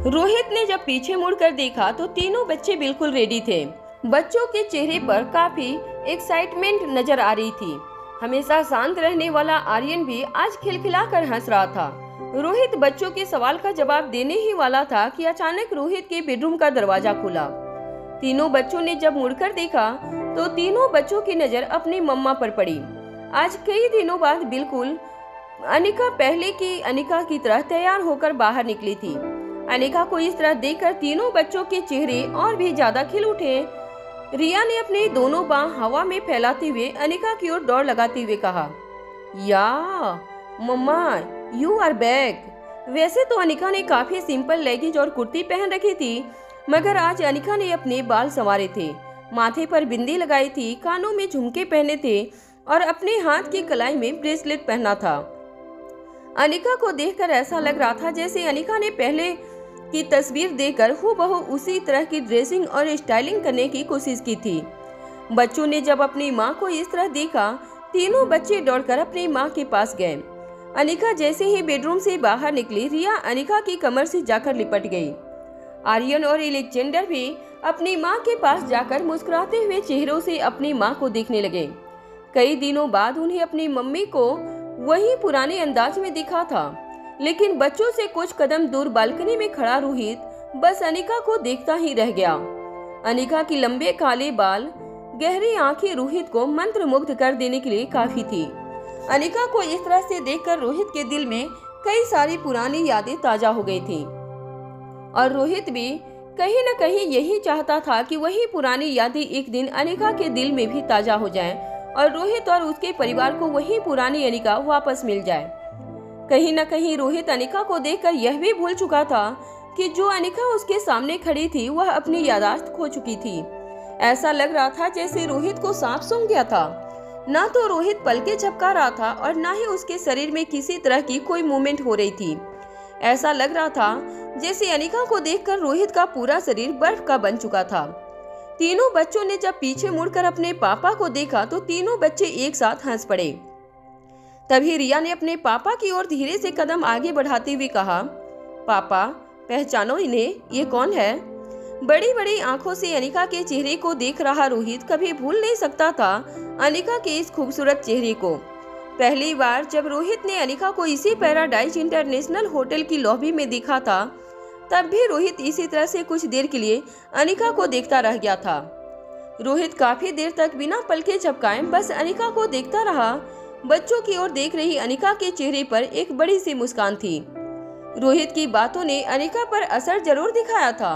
रोहित ने जब पीछे मुड़कर देखा तो तीनों बच्चे बिल्कुल रेडी थे। बच्चों के चेहरे पर काफी एक्साइटमेंट नजर आ रही थी। हमेशा शांत रहने वाला आर्यन भी आज खिलखिलाकर हंस रहा था। रोहित बच्चों के सवाल का जवाब देने ही वाला था कि अचानक रोहित के बेडरूम का दरवाजा खुला। तीनों बच्चों ने जब मुड़कर देखा तो तीनों बच्चों की नजर अपनी मम्मा पर पड़ी। आज कई दिनों बाद बिल्कुल अनिका पहले की अनिका की तरह तैयार होकर बाहर निकली थी। अनिका को इस तरह देखकर तीनों बच्चों के चेहरे और भी ज्यादा खिल उठे। रिया ने अपनी दोनों बाह हवा में फैलाते हुए अनिका की ओर दौड़ लगाते हुए कहा, या मम्मा, यू आर बैक। वैसे तो अनिका ने काफी सिंपल लेगिंज और कुर्ती पहन रखी थी, मगर आज अनिका ने अपने बाल संवारे थे, माथे पर बिंदी लगाई थी, कानों में झुमके पहने थे और अपने हाथ की कलाई में ब्रेसलेट पहना था। अनिका को देखकर ऐसा लग रहा था जैसे अनिका ने पहले की तस्वीर देखकर हूबहू उसी तरह की ड्रेसिंग और स्टाइलिंग करने की कोशिश की थी। बच्चों ने जब अपनी माँ को इस तरह देखा, तीनों बच्चे दौड़कर अपनी माँ के पास गए। अनिका जैसे ही बेडरूम से बाहर निकली, रिया अनिका की कमर से जाकर लिपट गई। आर्यन और अलेक्जेंडर भी अपनी माँ के पास जाकर मुस्कुराते हुए चेहरों से अपनी माँ को देखने लगे। कई दिनों बाद उन्हें अपनी मम्मी को वही पुराने अंदाज में दिखा था, लेकिन बच्चों से कुछ कदम दूर बालकनी में खड़ा रोहित बस अनिका को देखता ही रह गया। अनिका की लंबे काले बाल, गहरी आंखें रोहित को मंत्रमुग्ध कर देने के लिए काफी थी। अनिका को इस तरह से देखकर रोहित के दिल में कई सारी पुरानी यादें ताजा हो गई थी, और रोहित भी कहीं न कहीं यही चाहता था कि वही पुरानी यादें एक दिन अनिका के दिल में भी ताजा हो जाएं और रोहित और उसके परिवार को वही पुरानी अनिका वापस मिल जाए। कहीं न कहीं रोहित अनिका को देखकर यह भी भूल चुका था कि जो अनिका उसके सामने खड़ी थी वह अपनी यादाश्त खो चुकी थी। ऐसा लग रहा था जैसे रोहित को सांप सूंघ गया था। ना तो रोहित पलके झपका रहा था और ना ही उसके शरीर में किसी तरह की कोई मूवमेंट हो रही थी। ऐसा लग रहा था जैसे अनिका को देखकर रोहित का पूरा शरीर बर्फ का बन चुका था। तीनों बच्चों ने जब पीछे मुड़कर अपने पापा को देखा तो तीनों बच्चे एक साथ हंस पड़े। तभी रिया ने अपने पापा की ओर धीरे से कदम आगे बढ़ाते हुए कहा, पापा, पहचानो इन्हें, ये कौन है? बड़ी बड़ी आंखों से अनिका के चेहरे को देख रहा रोहित कभी भूल नहीं सकता था अनिका के इस खूबसूरत चेहरे को। पहली बार जब रोहित ने अनिका को इसी पैराडाइज इंटरनेशनल होटल की लॉबी में देखा था, तब भी रोहित इसी तरह से कुछ देर के लिए अनिका को देखता रह गया था। रोहित काफी देर तक बिना पलके झपकाए बस अनिका को देखता रहा। बच्चों की ओर देख रही अनिका के चेहरे पर एक बड़ी सी मुस्कान थी। रोहित की बातों ने अनिका पर असर जरूर दिखाया था।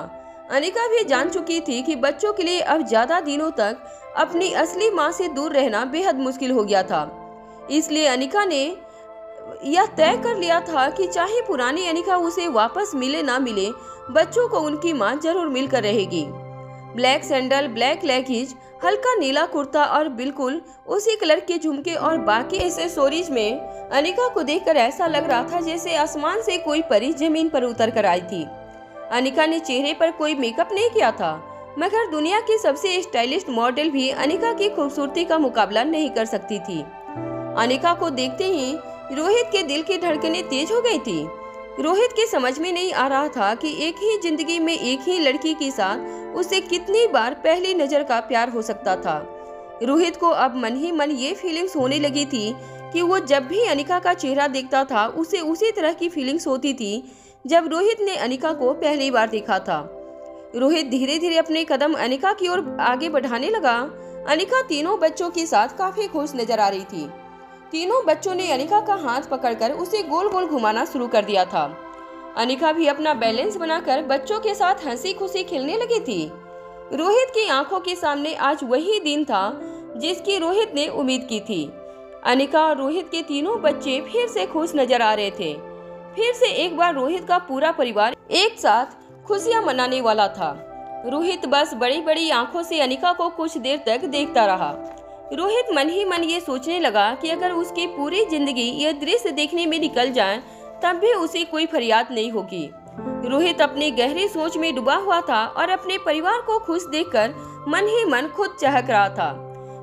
अनिका भी जान चुकी थी कि बच्चों के लिए अब ज्यादा दिनों तक अपनी असली माँ से दूर रहना बेहद मुश्किल हो गया था। इसलिए अनिका ने यह तय कर लिया था कि चाहे पुरानी अनिका उसे वापस मिले ना मिले, बच्चों को उनकी माँ जरूर मिलकर रहेगी। ब्लैक सैंडल, ब्लैक लेगिंग्स, हल्का नीला कुर्ता और बिल्कुल उसी कलर के झुमके और बाकी एक्सेसरीज में अनिका को देखकर ऐसा लग रहा था जैसे आसमान से कोई परी जमीन पर उतर कर आई थी। अनिका ने चेहरे पर कोई मेकअप नहीं किया था, मगर दुनिया की सबसे स्टाइलिश मॉडल भी अनिका की खूबसूरती का मुकाबला नहीं कर सकती थी। अनिका को देखते ही रोहित के दिल की धड़कनें तेज हो गई थी। रोहित के समझ में नहीं आ रहा था कि एक ही जिंदगी में एक ही लड़की के साथ उसे कितनी बार पहली नजर का प्यार हो सकता था। रोहित को अब मन ही मन ये फीलिंग्स होने लगी थी कि वो जब भी अनिका का चेहरा देखता था उसे उसी तरह की फीलिंग्स होती थी जब रोहित ने अनिका को पहली बार देखा था। रोहित धीरे धीरे अपने कदम अनिका की ओर आगे बढ़ाने लगा। अनिका तीनों बच्चों के साथ काफी खुश नजर आ रही थी। तीनों बच्चों ने अनिका का हाथ पकड़कर उसे गोल गोल घुमाना शुरू कर दिया था। अनिका भी अपना बैलेंस बनाकर बच्चों के साथ हंसी खुशी खेलने लगी थी। रोहित की आंखों के सामने आज वही दिन था जिसकी रोहित ने उम्मीद की थी। अनिका और रोहित के तीनों बच्चे फिर से खुश नजर आ रहे थे। फिर से एक बार रोहित का पूरा परिवार एक साथ खुशियां मनाने वाला था। रोहित बस बड़ी बड़ी आंखों से अनिका को कुछ देर तक देखता रहा। रोहित मन ही मन ये सोचने लगा कि अगर उसकी पूरी जिंदगी यह दृश्य देखने में निकल जाए तब भी उसे कोई फरियाद नहीं होगी। रोहित अपनी गहरी सोच में डूबा हुआ था और अपने परिवार को खुश देखकर मन ही मन खुद चहक रहा था।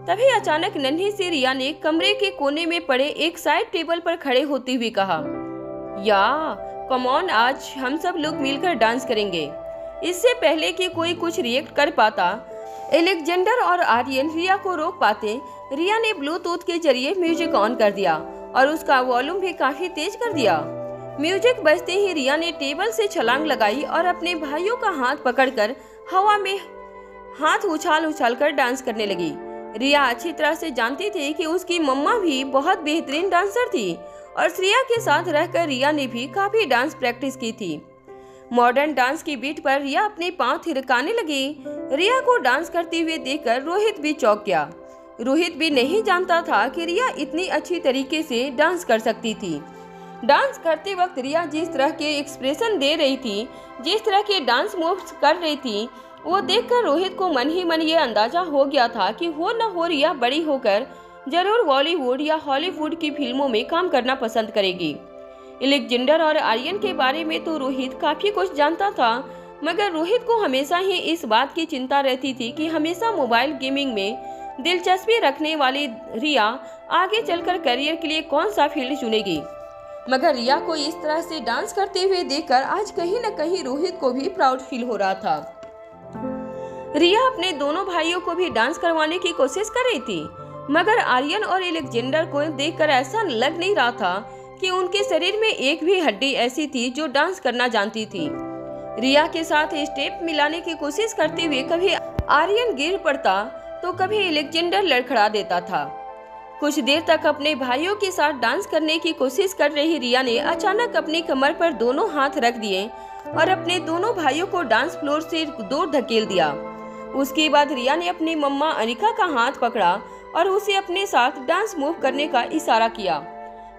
तभी अचानक नन्ही सी रिया ने कमरे के कोने में पड़े एक साइड टेबल पर खड़े होते हुए कहा, या कम ऑन, आज हम सब लोग मिलकर डांस करेंगे। इससे पहले कि कोई कुछ रिएक्ट कर पाता, एलेक्जेंडर और आर्यन रिया को रोक पाते, रिया ने ब्लूटूथ के जरिए म्यूजिक ऑन कर दिया और उसका वॉल्यूम भी काफी तेज कर दिया। म्यूजिक बजते ही रिया ने टेबल से छलांग लगाई और अपने भाइयों का हाथ पकड़कर हवा में हाथ उछाल उछाल कर डांस करने लगी। रिया अच्छी तरह से जानती थी कि उसकी मम्मा भी बहुत बेहतरीन डांसर थी और श्रेया के साथ रहकर रिया ने भी काफी डांस प्रैक्टिस की थी। मॉडर्न डांस की बीट पर रिया अपने पांव थिरकाने लगी। रिया को डांस करते हुए देखकर रोहित भी चौंक गया। रोहित भी नहीं जानता था कि रिया इतनी अच्छी तरीके से डांस कर सकती थी। डांस करते वक्त रिया जिस तरह के एक्सप्रेशन दे रही थी, जिस तरह के डांस मूव्स कर रही थी, वो देखकर रोहित को मन ही मन ये अंदाजा हो गया था कि हो न हो रिया बड़ी होकर जरूर बॉलीवुड या हॉलीवुड की फिल्मों में काम करना पसंद करेगी। एलेक्जेंडर और आर्यन के बारे में तो रोहित काफी कुछ जानता था, मगर रोहित को हमेशा ही इस बात की चिंता रहती थी कि हमेशा मोबाइल गेमिंग में दिलचस्पी रखने वाली रिया आगे चलकर करियर के लिए कौन सा फील्ड चुनेगी। मगर रिया को इस तरह से डांस करते हुए देखकर आज कहीं न कहीं रोहित को भी प्राउड फील हो रहा था। रिया अपने दोनों भाइयों को भी डांस करवाने की कोशिश कर रही थी, मगर आर्यन और एलेक्जेंडर को देखकर ऐसा लग नहीं रहा था कि उनके शरीर में एक भी हड्डी ऐसी थी जो डांस करना जानती थी। रिया के साथ स्टेप मिलाने की कोशिश करते हुए कभी आर्यन गिर पड़ता तो कभी एलेक्जेंडर लड़खड़ा देता था। कुछ देर तक अपने भाइयों के साथ डांस करने की कोशिश कर रही रिया ने अचानक अपनी कमर पर दोनों हाथ रख दिए और अपने दोनों भाइयों को डांस फ्लोर से दूर धकेल दिया। उसके बाद रिया ने अपनी मम्मा अनिका का हाथ पकड़ा और उसे अपने साथ डांस मूव करने का इशारा किया।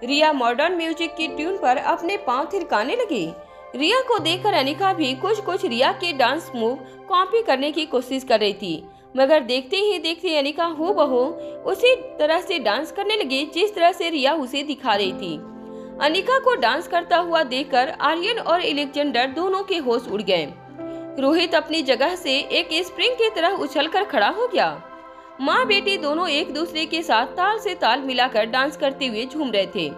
रिया मॉडर्न म्यूजिक की ट्यून पर अपने पांव थिरकाने लगी। रिया को देखकर अनिका भी कुछ रिया के डांस मूव कॉपी करने की कोशिश कर रही थी, मगर देखते ही देखते अनिका हूबहू उसी तरह से डांस करने लगी जिस तरह से रिया उसे दिखा रही थी। अनिका को डांस करता हुआ देखकर आर्यन और एलेक्जेंडर दोनों के होश उड़ गए। रोहित अपनी जगह से एक स्प्रिंग की तरह उछलकर खड़ा हो गया। माँ बेटी दोनों एक दूसरे के साथ ताल से ताल मिलाकर डांस करते हुए झूम रहे थे।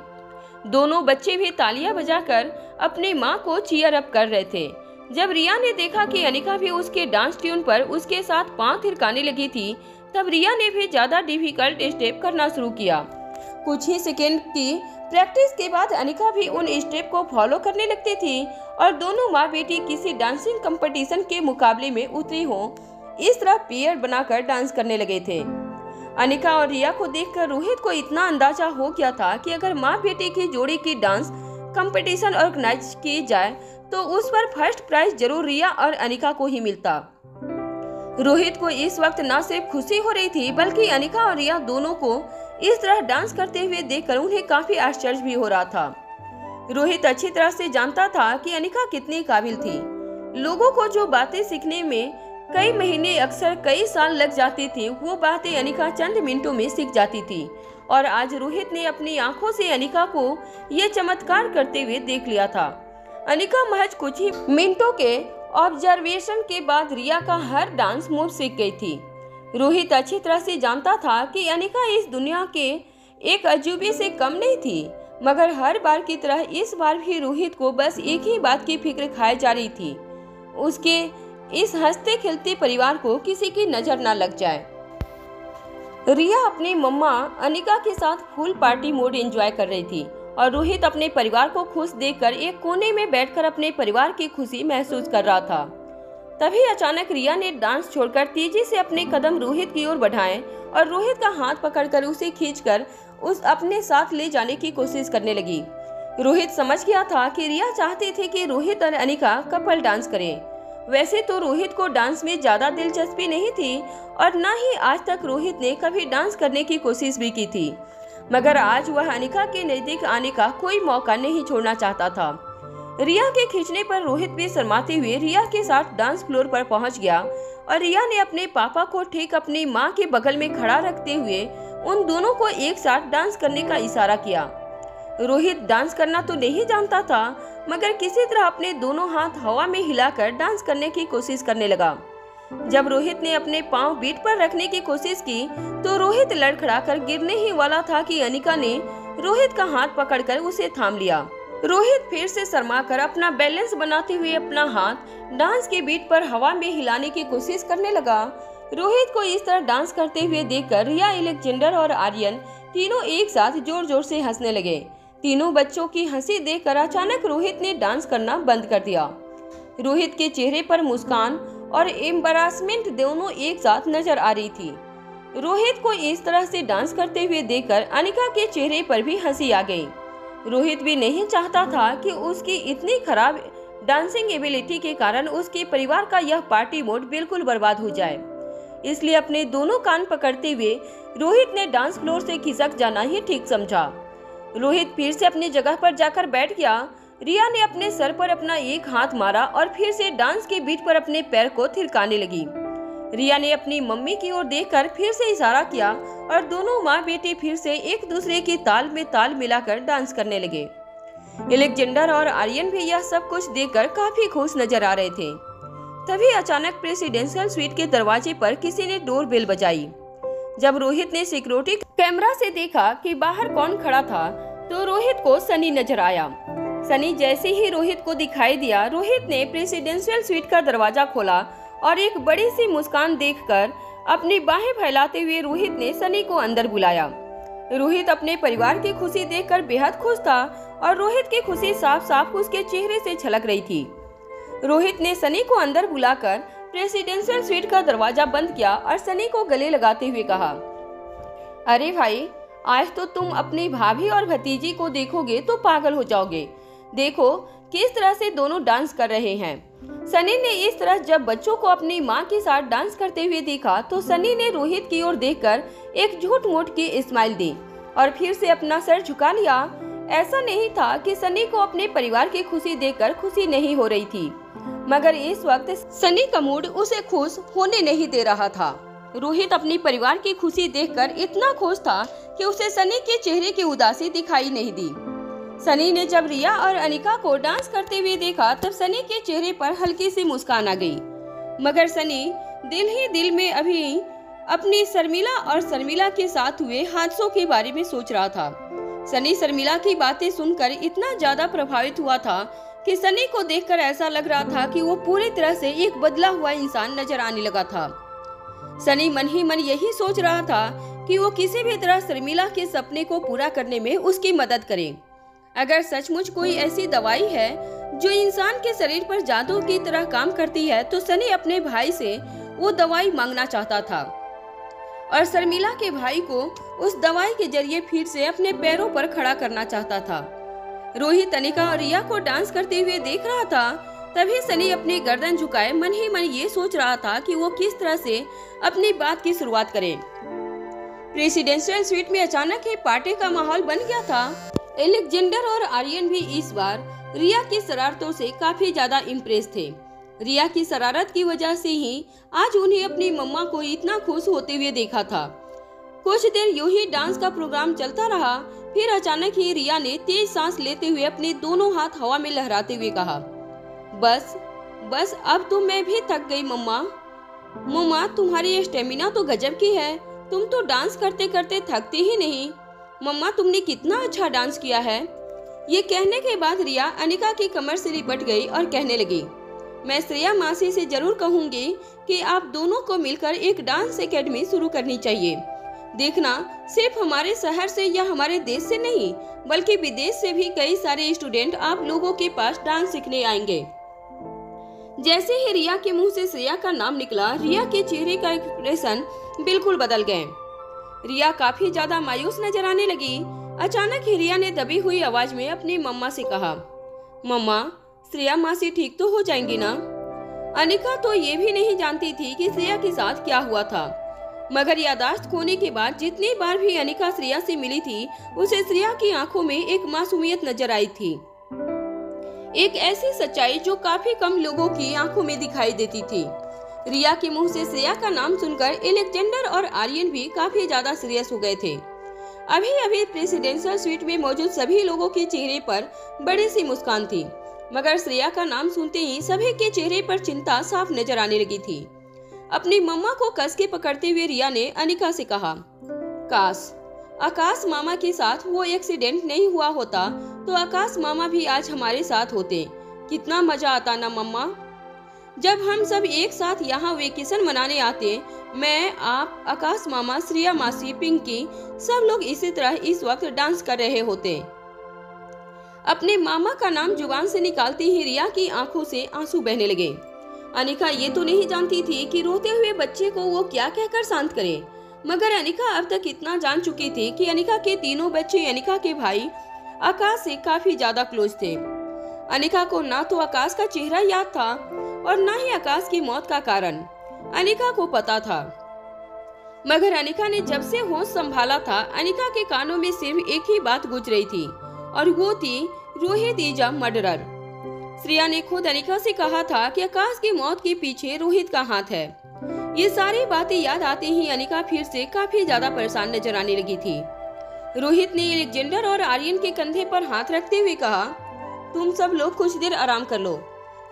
दोनों बच्चे भी तालियां बजाकर अपनी माँ को चीयर अप कर रहे थे। जब रिया ने देखा कि अनिका भी उसके डांस ट्यून पर उसके साथ पांव थिरकाने लगी थी, तब रिया ने भी ज्यादा डिफिकल्ट स्टेप करना शुरू किया। कुछ ही सेकेंड की प्रैक्टिस के बाद अनिका भी उन स्टेप को फॉलो करने लगती थी और दोनों माँ बेटी किसी डांसिंग कंपटीशन के मुकाबले में उतरी हो इस तरह पेयर बनाकर डांस करने लगे थे। अनिका और रिया को देखकर रोहित को इतना अंदाजा हो गया था कि अगर माँ बेटी की जोड़ी की डांस कंपटीशन ऑर्गेनाइज की जाए तो उस पर फर्स्ट प्राइज जरूर रिया और अनिका को ही मिलता। रोहित को इस वक्त न सिर्फ खुशी हो रही थी बल्कि अनिका और रिया दोनों को इस तरह डांस करते हुए देखकर उन्हें काफी आश्चर्य भी हो रहा था। रोहित अच्छी तरह से जानता था कि अनिका कितनी काबिल थी। लोगों को जो बातें सीखने में कई महीने अक्सर कई साल लग जाती थी, वो बातें अनिका चंद मिनटों में सीख जाती थी। और आज रोहित ने अपनी आंखों से अनिका को ये चमत्कार करते हुए देख लिया था। अनिका महज कुछ ही मिनटों के ऑब्जर्वेशन के बाद रिया का हर डांस मूव सीख गई थी। रोहित अच्छी तरह से जानता था कि अनिका इस दुनिया के एक अजूबे से कम नहीं थी, मगर हर बार की तरह इस बार भी रोहित को बस एक ही बात की फिक्र खाई जा रही थी, उसके इस हंसते खिलते परिवार को किसी की नजर न लग जाए। रिया अपनी मम्मा अनिका के साथ फुल पार्टी मोड एंजॉय कर रही थी और रोहित अपने परिवार को खुश देखकर एक कोने में बैठकर अपने परिवार की खुशी महसूस कर रहा था। तभी अचानक रिया ने डांस छोड़कर तेजी से अपने कदम रोहित की ओर बढ़ाए और रोहित का हाथ पकड़कर उसे खींचकर उस अपने साथ ले जाने की कोशिश करने लगी। रोहित समझ गया था कि रिया चाहती थी कि रोहित और अनिका कपल डांस करें। वैसे तो रोहित को डांस में ज्यादा दिलचस्पी नहीं थी और न ही आज तक रोहित ने कभी डांस करने की कोशिश भी की थी, मगर आज वह अनिका के नजदीक आने का कोई मौका नहीं छोड़ना चाहता था। रिया के खींचने पर रोहित भी शर्माते हुए रिया के साथ डांस फ्लोर पर पहुंच गया और रिया ने अपने पापा को ठीक अपनी मां के बगल में खड़ा रखते हुए उन दोनों को एक साथ डांस करने का इशारा किया। रोहित डांस करना तो नहीं जानता था, मगर किसी तरह अपने दोनों हाथ हवा में हिलाकर डांस करने की कोशिश करने लगा। जब रोहित ने अपने पांव बीट पर रखने की कोशिश की तो रोहित लड़खड़ाकर गिरने ही वाला था कि अनिका ने रोहित का हाथ पकड़कर उसे थाम लिया। रोहित फिर से शर्माकर अपना बैलेंस बनाते हुए अपना हाथ डांस के बीट पर हवा में हिलाने की कोशिश करने लगा। रोहित को इस तरह डांस करते हुए देखकर रिया, अलेक्जेंडर और आर्यन तीनों एक साथ जोर जोर से हंसने लगे। तीनों बच्चों की हंसी देखकर अचानक रोहित ने डांस करना बंद कर दिया। रोहित के चेहरे पर मुस्कान और एम्बैरेसमेंट दोनों एक साथ नजर आ रही थी। रोहित को इस तरह से डांस करते हुए देखकर अनिका के चेहरे पर भी हंसी आ गई। रोहित भी नहीं चाहता था कि उसकी इतनी खराब डांसिंग एबिलिटी के कारण उसके परिवार का यह पार्टी मोड बिल्कुल बर्बाद हो जाए, इसलिए अपने दोनों कान पकड़ते हुए रोहित ने डांस फ्लोर से खिसक जाना ही ठीक समझा। रोहित फिर से अपनी जगह पर जाकर बैठ गया। रिया ने अपने सर पर अपना एक हाथ मारा और फिर से डांस के बीट पर अपने पैर को थिरकाने लगी। रिया ने अपनी मम्मी की ओर देखकर फिर से इशारा किया और दोनों माँ बेटी फिर से एक दूसरे की ताल में ताल मिलाकर डांस करने लगे। अलेक्जेंडर और आर्यन भी यह सब कुछ देखकर काफी खुश नजर आ रहे थे। तभी अचानक प्रेसिडेंशियल स्वीट के दरवाजे पर किसी ने डोर बेल बजाई। जब रोहित ने सिक्योरिटी कैमरा से देखा कि बाहर कौन खड़ा था तो रोहित को सनी नजर आया। सनी जैसे ही रोहित को दिखाई दिया, रोहित ने प्रेसिडेंशियल स्वीट का दरवाजा खोला और एक बड़ी सी मुस्कान देखकर अपनी बाहें फैलाते हुए रोहित ने सनी को अंदर बुलाया। रोहित अपने परिवार की खुशी देखकर बेहद खुश था और रोहित की खुशी साफ साफ उसके चेहरे से झलक रही थी। रोहित ने सनी को अंदर बुलाकर प्रेसिडेंशियल स्वीट का दरवाजा बंद किया और सनी को गले लगाते हुए कहा, अरे भाई, आज तो तुम अपनी भाभी और भतीजी को देखोगे तो पागल हो जाओगे। देखो किस तरह से दोनों डांस कर रहे हैं। सनी ने इस तरह जब बच्चों को अपनी माँ के साथ डांस करते हुए देखा तो सनी ने रोहित की ओर देखकर एक झूठ मूठ की स्माइल दी और फिर से अपना सर झुका लिया। ऐसा नहीं था कि सनी को अपने परिवार की खुशी देखकर खुशी नहीं हो रही थी, मगर इस वक्त सनी का मूड उसे खुश होने नहीं दे रहा था। रोहित अपने परिवार की खुशी देखकर इतना खुश था कि उसे सनी के चेहरे की उदासी दिखाई नहीं दी। सनी ने जब रिया और अनिका को डांस करते हुए देखा तब सनी के चेहरे पर हल्की सी मुस्कान आ गई, मगर सनी दिल ही दिल में अभी अपनी शर्मिला और शर्मिला के साथ हुए हादसों के बारे में सोच रहा था। सनी शर्मिला की बातें सुनकर इतना ज्यादा प्रभावित हुआ था कि सनी को देखकर ऐसा लग रहा था कि वो पूरी तरह से एक बदला हुआ इंसान नजर आने लगा था। सनी मन ही मन यही सोच रहा था कि वो किसी भी तरह शर्मिला के सपने को पूरा करने में उसकी मदद करे। अगर सचमुच कोई ऐसी दवाई है जो इंसान के शरीर पर जादू की तरह काम करती है तो सनी अपने भाई से वो दवाई मांगना चाहता था। और शर्मिला के भाई को उस दवाई के जरिए फिर से अपने पैरों पर खड़ा करना चाहता था। रोहित अनिका और रिया को डांस करते हुए देख रहा था। तभी सनी अपनी गर्दन झुकाए मन ही मन ये सोच रहा था कि वो किस तरह से अपनी बात की शुरुआत करे। प्रेसिडेंशियल स्वीट में अचानक ही पार्टी का माहौल बन गया था। एलेक्जेंडर और आर्यन भी इस बार रिया की शरारतों से काफी ज्यादा इम्प्रेस थे। रिया की शरारत की वजह से ही आज उन्हें अपनी मम्मा को इतना खुश होते हुए देखा था। कुछ देर यूं ही डांस का प्रोग्राम चलता रहा। फिर अचानक ही रिया ने तेज सांस लेते हुए अपने दोनों हाथ हवा में लहराते हुए कहा, बस अब तो मैं भी थक गई मम्मा। मम्मा तुम्हारी स्टेमिना तो गजब की है, तुम तो डांस करते करते थकती ही नहीं। मम्मा तुमने कितना अच्छा डांस किया है। ये कहने के बाद रिया अनिका की कमर से लिपट गई और कहने लगी, मैं श्रेया मासी से जरूर कहूंगी कि आप दोनों को मिलकर एक डांस एकेडमी शुरू करनी चाहिए। देखना सिर्फ हमारे शहर से या हमारे देश से नहीं बल्कि विदेश से भी कई सारे स्टूडेंट आप लोगों के पास डांस सीखने आएंगे। जैसे ही रिया के मुंह से श्रेया का नाम निकला, रिया के चेहरे का एक्सप्रेशन बिल्कुल बदल गए। रिया काफी ज्यादा मायूस नजर आने लगी। अचानक ही रिया ने दबी हुई आवाज में अपनी मम्मा से कहा, मम्मा श्रेया मासी ठीक तो हो जाएंगी ना? अनिका तो ये भी नहीं जानती थी कि श्रेया के साथ क्या हुआ था, मगर यादाश्त खोने के बाद जितनी बार भी अनिका श्रेया से मिली थी उसे श्रेया की आंखों में एक मासूमियत नजर आई थी, एक ऐसी सच्चाई जो काफी कम लोगों की आंखों में दिखाई देती थी। रिया के मुंह से श्रेया का नाम सुनकर एलेक्जेंडर और आर्यन भी काफी ज्यादा सीरियस हो गए थे। अभी अभी प्रेसिडेंशियल स्वीट में मौजूद सभी लोगों के चेहरे पर बड़ी सी मुस्कान थी, मगर श्रेया का नाम सुनते ही सभी के चेहरे पर चिंता साफ नजर आने लगी थी। अपनी मम्मा को कस के पकड़ते हुए रिया ने अनिका से कहा, काश आकाश मामा के साथ वो एक्सीडेंट नहीं हुआ होता तो आकाश मामा भी आज हमारे साथ होते। कितना मजा आता ना मम्मा, जब हम सब एक साथ यहाँ वेकेशन मनाने आते। मैं, आप, आकाश मामा, श्रेया मासी, पिंकी, सब लोग इसी तरह इस वक्त डांस कर रहे होते। अपने मामा का नाम जुबान से निकालती ही रिया की आंखों से आंसू बहने लगे। अनिका ये तो नहीं जानती थी कि रोते हुए बच्चे को वो क्या कहकर शांत करे, मगर अनिका अब तक इतना जान चुकी थी कि अनिका के तीनों बच्चे अनिका के भाई आकाश से काफी ज्यादा क्लोज थे। अनिका को ना तो आकाश का चेहरा याद था और ना ही आकाश की मौत का कारण अनिका को पता था, मगर अनिका ने जब से होश संभाला था अनिका के कानों में सिर्फ एक ही बात गूंज रही थी और वो थी Rohit is a murderer. Shreya ने खुद अनिका से कहा था कि आकाश की मौत के पीछे रोहित का हाथ है। ये सारी बातें याद आते ही अनिका फिर से काफी ज्यादा परेशान नजर आने लगी थी। रोहित ने एलेक्जेंडर और आर्यन के कंधे पर हाथ रखते हुए कहा, तुम सब लोग कुछ देर आराम कर लो।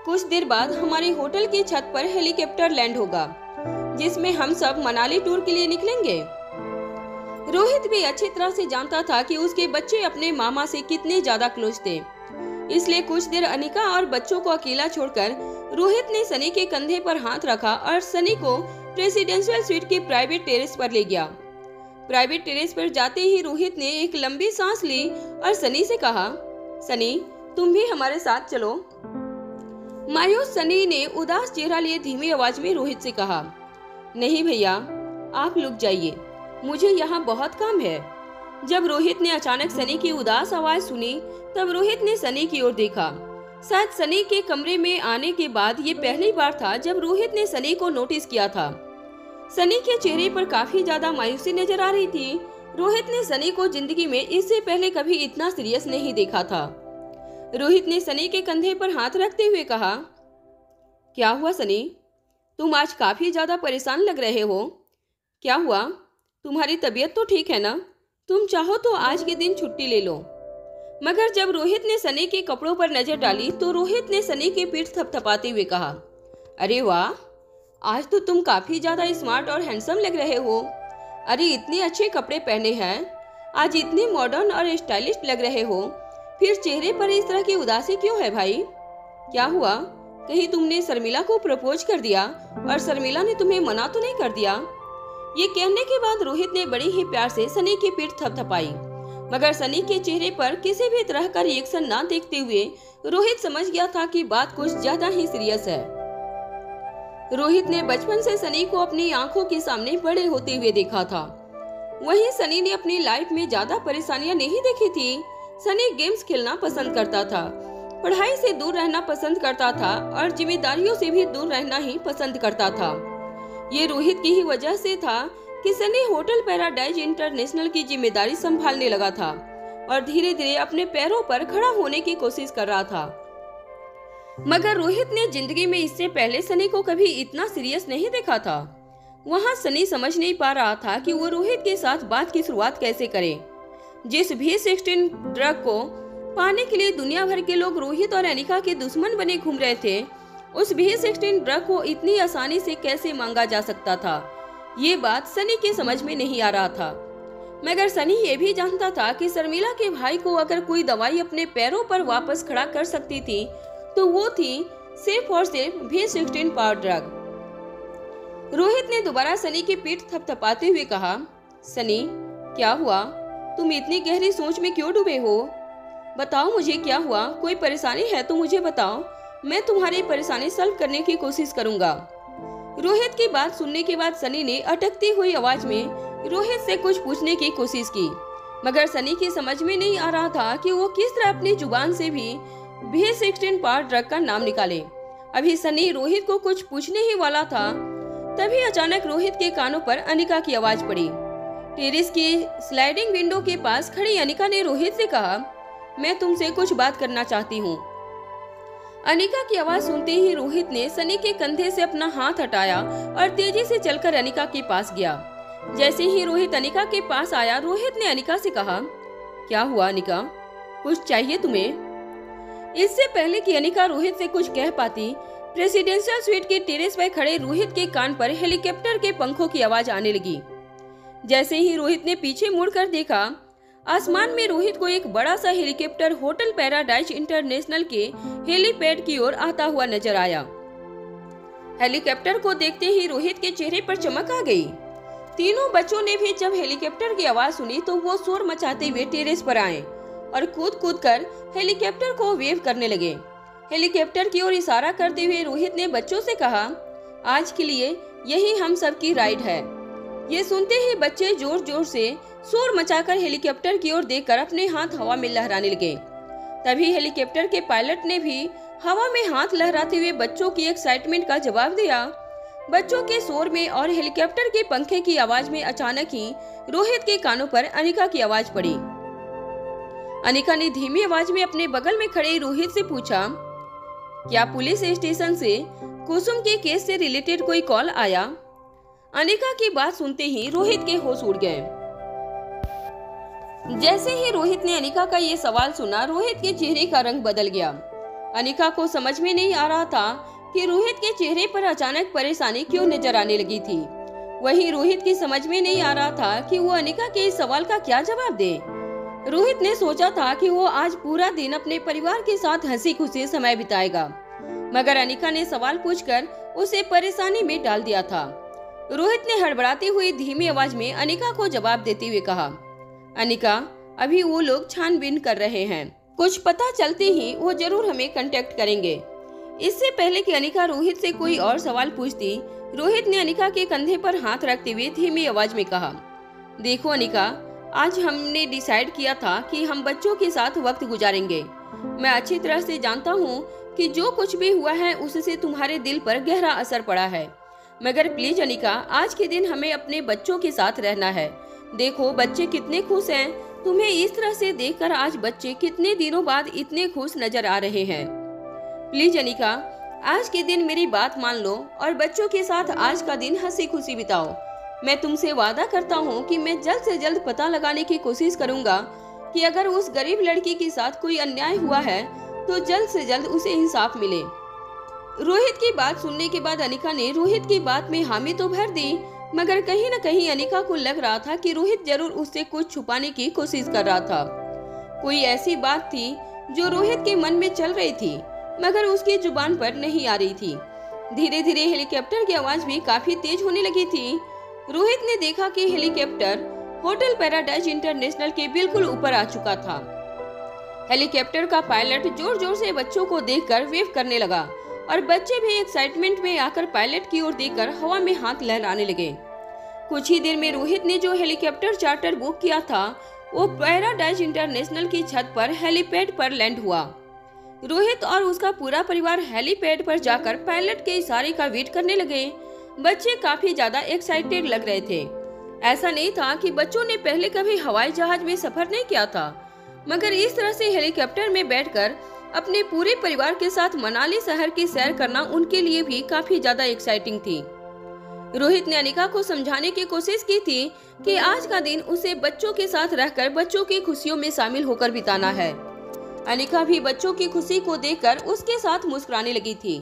कुछ देर बाद हमारे होटल की छत पर हेलीकॉप्टर लैंड होगा जिसमें हम सब मनाली टूर के लिए निकलेंगे। रोहित भी अच्छी तरह से जानता था कि उसके बच्चे अपने मामा से कितने ज्यादा क्लोज थे, इसलिए कुछ देर अनिका और बच्चों को अकेला छोड़कर रोहित ने सनी के कंधे पर हाथ रखा और सनी को प्रेसिडेंशियल स्वीट के प्राइवेट टेरेस पर ले गया। प्राइवेट टेरेस पर जाते ही रोहित ने एक लंबी सांस ली और सनी से कहा, सनी तुम भी हमारे साथ चलो। मायूस सनी ने उदास चेहरा लिए धीमी आवाज में रोहित से कहा, नहीं भैया आप रुक जाइए, मुझे यहाँ बहुत काम है। जब रोहित ने अचानक सनी की उदास आवाज सुनी तब रोहित ने सनी की ओर देखा। शायद सनी के कमरे में आने के बाद ये पहली बार था जब रोहित ने सनी को नोटिस किया था। सनी के चेहरे पर काफी ज्यादा मायूसी नजर आ रही थी। रोहित ने सनी को जिंदगी में इससे पहले कभी इतना सीरियस नहीं देखा था। रोहित ने सनी के कंधे पर हाथ रखते हुए कहा, क्या हुआ सनी, तुम आज काफी ज्यादा परेशान लग रहे हो। क्या हुआ, तुम्हारी तबीयत तो ठीक है ना? तुम चाहो तो आज के दिन छुट्टी ले लो। मगर जब रोहित ने सनी के कपड़ों पर नजर डाली तो रोहित ने सनी की पीठ थपथपाते हुए कहा, अरे वाह, आज तो तुम काफी ज्यादा स्मार्ट और हैंडसम लग रहे हो। अरे इतने अच्छे कपड़े पहने हैं, आज इतने मॉडर्न और स्टाइलिश लग रहे हो, फिर चेहरे पर इस तरह की उदासी क्यों है भाई? क्या हुआ, कहीं तुमने शर्मिला को प्रपोज कर दिया और शर्मिला ने तुम्हें मना तो नहीं कर दिया? ये कहने के बाद रोहित ने बड़ी ही प्यार से सनी की पीठ थपथपाई, मगर सनी के चेहरे पर किसी भी तरह का रिएक्शन ना देखते हुए रोहित समझ गया था कि बात कुछ ज्यादा ही सीरियस है। रोहित ने बचपन से सनी को अपनी आंखों के सामने बड़े होते हुए देखा था। वहीं सनी ने अपनी लाइफ में ज्यादा परेशानियां नहीं देखी थी। सनी गेम्स खेलना पसंद करता था, पढ़ाई से दूर रहना पसंद करता था और जिम्मेदारियों से भी दूर रहना ही पसंद करता था। ये रोहित की ही वजह से था कि सनी होटल पैराडाइज इंटरनेशनल की जिम्मेदारी संभालने लगा था और धीरे धीरे अपने पैरों पर खड़ा होने की कोशिश कर रहा था। मगर रोहित ने जिंदगी में इससे पहले सनी को कभी इतना सीरियस नहीं देखा था। वहाँ सनी समझ नहीं पा रहा था कि वो रोहित के साथ बात की शुरुआत कैसे करे। जिस V16 ड्रग को पाने के लिए दुनिया भर के लोग रोहित और अनिका के दुश्मन बने घूम रहे थे, उस V16 ड्रग को इतनी आसानी से कैसे मांगा जा सकता था, ये बात सनी के समझ में नहीं आ रहा था। मगर सनी ये भी जानता था कि शर्मिला के भाई को अगर कोई दवाई अपने पैरों पर वापस खड़ा कर सकती थी तो वो थी सिर्फ और सिर्फ V16 पावर ड्रग। रोहित ने दोबारा सनी की पीठ थपथपाते हुए कहा, सनी क्या हुआ? तुम इतनी गहरी सोच में क्यों डूबे हो? बताओ मुझे क्या हुआ? कोई परेशानी है तो मुझे बताओ, मैं तुम्हारी परेशानी सॉल्व करने की कोशिश करूंगा। रोहित की बात सुनने के बाद सनी ने अटकती हुई आवाज में रोहित से कुछ पूछने की कोशिश की, मगर सनी की समझ में नहीं आ रहा था कि वो किस तरह अपनी जुबान से भी V16 पावर ड्रग का नाम निकाले। अभी सनी रोहित को कुछ पूछने ही वाला था, तभी अचानक रोहित के कानों पर अनिका की आवाज पड़ी। टेरेस की स्लाइडिंग विंडो के पास खड़ी अनिका ने रोहित से कहा, मैं तुमसे कुछ बात करना चाहती हूँ। अनिका की आवाज सुनते ही रोहित ने सनी के कंधे से अपना हाथ हटाया और तेजी से चलकर अनिका के पास गया। जैसे ही रोहित अनिका के पास आया, रोहित ने अनिका से कहा, क्या हुआ अनिका, कुछ चाहिए तुम्हें? इससे पहले कि अनिका रोहित से कुछ कह पाती, प्रेसिडेंशियल स्वीट के टेरेस पर खड़े रोहित के कान पर हेलीकॉप्टर के पंखों की आवाज आने लगी। जैसे ही रोहित ने पीछे मुड़कर देखा, आसमान में रोहित को एक बड़ा सा हेलीकॉप्टर होटल पैराडाइज इंटरनेशनल के हेलीपैड की ओर आता हुआ नजर आया। हेलीकॉप्टर को देखते ही रोहित के चेहरे पर चमक आ गई। तीनों बच्चों ने भी जब हेलीकॉप्टर की आवाज सुनी तो वो शोर मचाते हुए टेरेस पर आए और कूद कूद कर हेलीकॉप्टर को वेव करने लगे। हेलीकॉप्टर की ओर इशारा करते हुए रोहित ने बच्चों से कहा, आज के लिए यही हम सबकी राइड है। ये सुनते ही बच्चे जोर जोर से शोर मचाकर हेलीकॉप्टर की ओर देखकर अपने हाथ हवा में लहराने लगे। तभी हेलीकॉप्टर के पायलट ने भी हवा में हाथ लहराते हुए बच्चों की एक्साइटमेंट का जवाब दिया। बच्चों के शोर में और हेलीकॉप्टर के पंखे की आवाज में अचानक ही रोहित के कानों पर अनिका की आवाज पड़ी। अनिका ने धीमी आवाज में अपने बगल में खड़े रोहित से पूछा, क्या पुलिस स्टेशन से कुसुम के केस से रिलेटेड कोई कॉल आया? अनिका की बात सुनते ही रोहित के होश उड़ गए। जैसे ही रोहित ने अनिका का ये सवाल सुना, रोहित के चेहरे का रंग बदल गया। अनिका को समझ में नहीं आ रहा था कि रोहित के चेहरे पर अचानक परेशानी क्यों नजर आने लगी थी। वहीं रोहित की समझ में नहीं आ रहा था कि वो अनिका के इस सवाल का क्या जवाब दे। रोहित ने सोचा था कि वो आज पूरा दिन अपने परिवार के साथ हंसी खुशी समय बिताएगा, मगर अनिका ने सवाल पूछकर उसे परेशानी में डाल दिया था। रोहित ने हड़बड़ाती हुई धीमी आवाज में अनिका को जवाब देते हुए कहा, अनिका, अभी वो लोग छानबीन कर रहे हैं, कुछ पता चलते ही वो जरूर हमें कांटेक्ट करेंगे। इससे पहले कि अनिका रोहित से कोई और सवाल पूछती, रोहित ने अनिका के कंधे पर हाथ रखते हुए धीमी आवाज में कहा, देखो अनिका, आज हमने डिसाइड किया था कि हम बच्चों के साथ वक्त गुजारेंगे। मैं अच्छी तरह से जानता हूँ कि जो कुछ भी हुआ है उससे तुम्हारे दिल पर गहरा असर पड़ा है, मगर प्लीज अनिका, आज के दिन हमें अपने बच्चों के साथ रहना है। देखो बच्चे कितने खुश हैं, तुम्हें इस तरह से देखकर आज बच्चे कितने दिनों बाद इतने खुश नजर आ रहे हैं। प्लीज अनिका, आज के दिन मेरी बात मान लो और बच्चों के साथ आज का दिन हंसी खुशी बिताओ। मैं तुमसे वादा करता हूँ कि मैं जल्द से जल्द पता लगाने की कोशिश करूंगा कि अगर उस गरीब लड़की के साथ कोई अन्याय हुआ है तो जल्द से जल्द उसे इंसाफ मिले। रोहित की बात सुनने के बाद अनिका ने रोहित की बात में हामी तो भर दी, मगर कहीं न कहीं अनिका को लग रहा था कि रोहित जरूर उससे कुछ छुपाने की कोशिश कर रहा था। कोई ऐसी बात थी जो रोहित के मन में चल रही थी, मगर उसकी जुबान पर नहीं आ रही थी। धीरे धीरे हेलीकॉप्टर की आवाज भी काफी तेज होने लगी थी। रोहित ने देखा कि हेलीकॉप्टर होटल पैराडाइज इंटरनेशनल के बिल्कुल ऊपर आ चुका था। हेलीकॉप्टर का पायलट जोर जोर से बच्चों को देखकर वेव करने लगा और बच्चे भी एक्साइटमेंट में आकर पायलट की ओर देखकर हवा में हाथ लहराने लगे। कुछ ही देर में रोहित ने जो हेलीकॉप्टर चार्टर बुक किया था वो पैराडाइज इंटरनेशनल की छत पर हेलीपैड पर लैंड हुआ। रोहित और उसका पूरा परिवार हेलीपैड पर जाकर पायलट के इशारे का वेट करने लगे। बच्चे काफी ज्यादा एक्साइटेड लग रहे थे। ऐसा नहीं था कि बच्चों ने पहले कभी हवाई जहाज में सफर नहीं किया था, मगर इस तरह से हेलीकॉप्टर में बैठकर अपने पूरे परिवार के साथ मनाली शहर की सैर करना उनके लिए भी काफी ज्यादा एक्साइटिंग थी। रोहित ने अनिका को समझाने की कोशिश की थी कि आज का दिन उसे बच्चों के साथ रहकर बच्चों की खुशियों में शामिल होकर बिताना है। अनिका भी बच्चों की खुशी को देखकर उसके साथ मुस्कुराने लगी थी।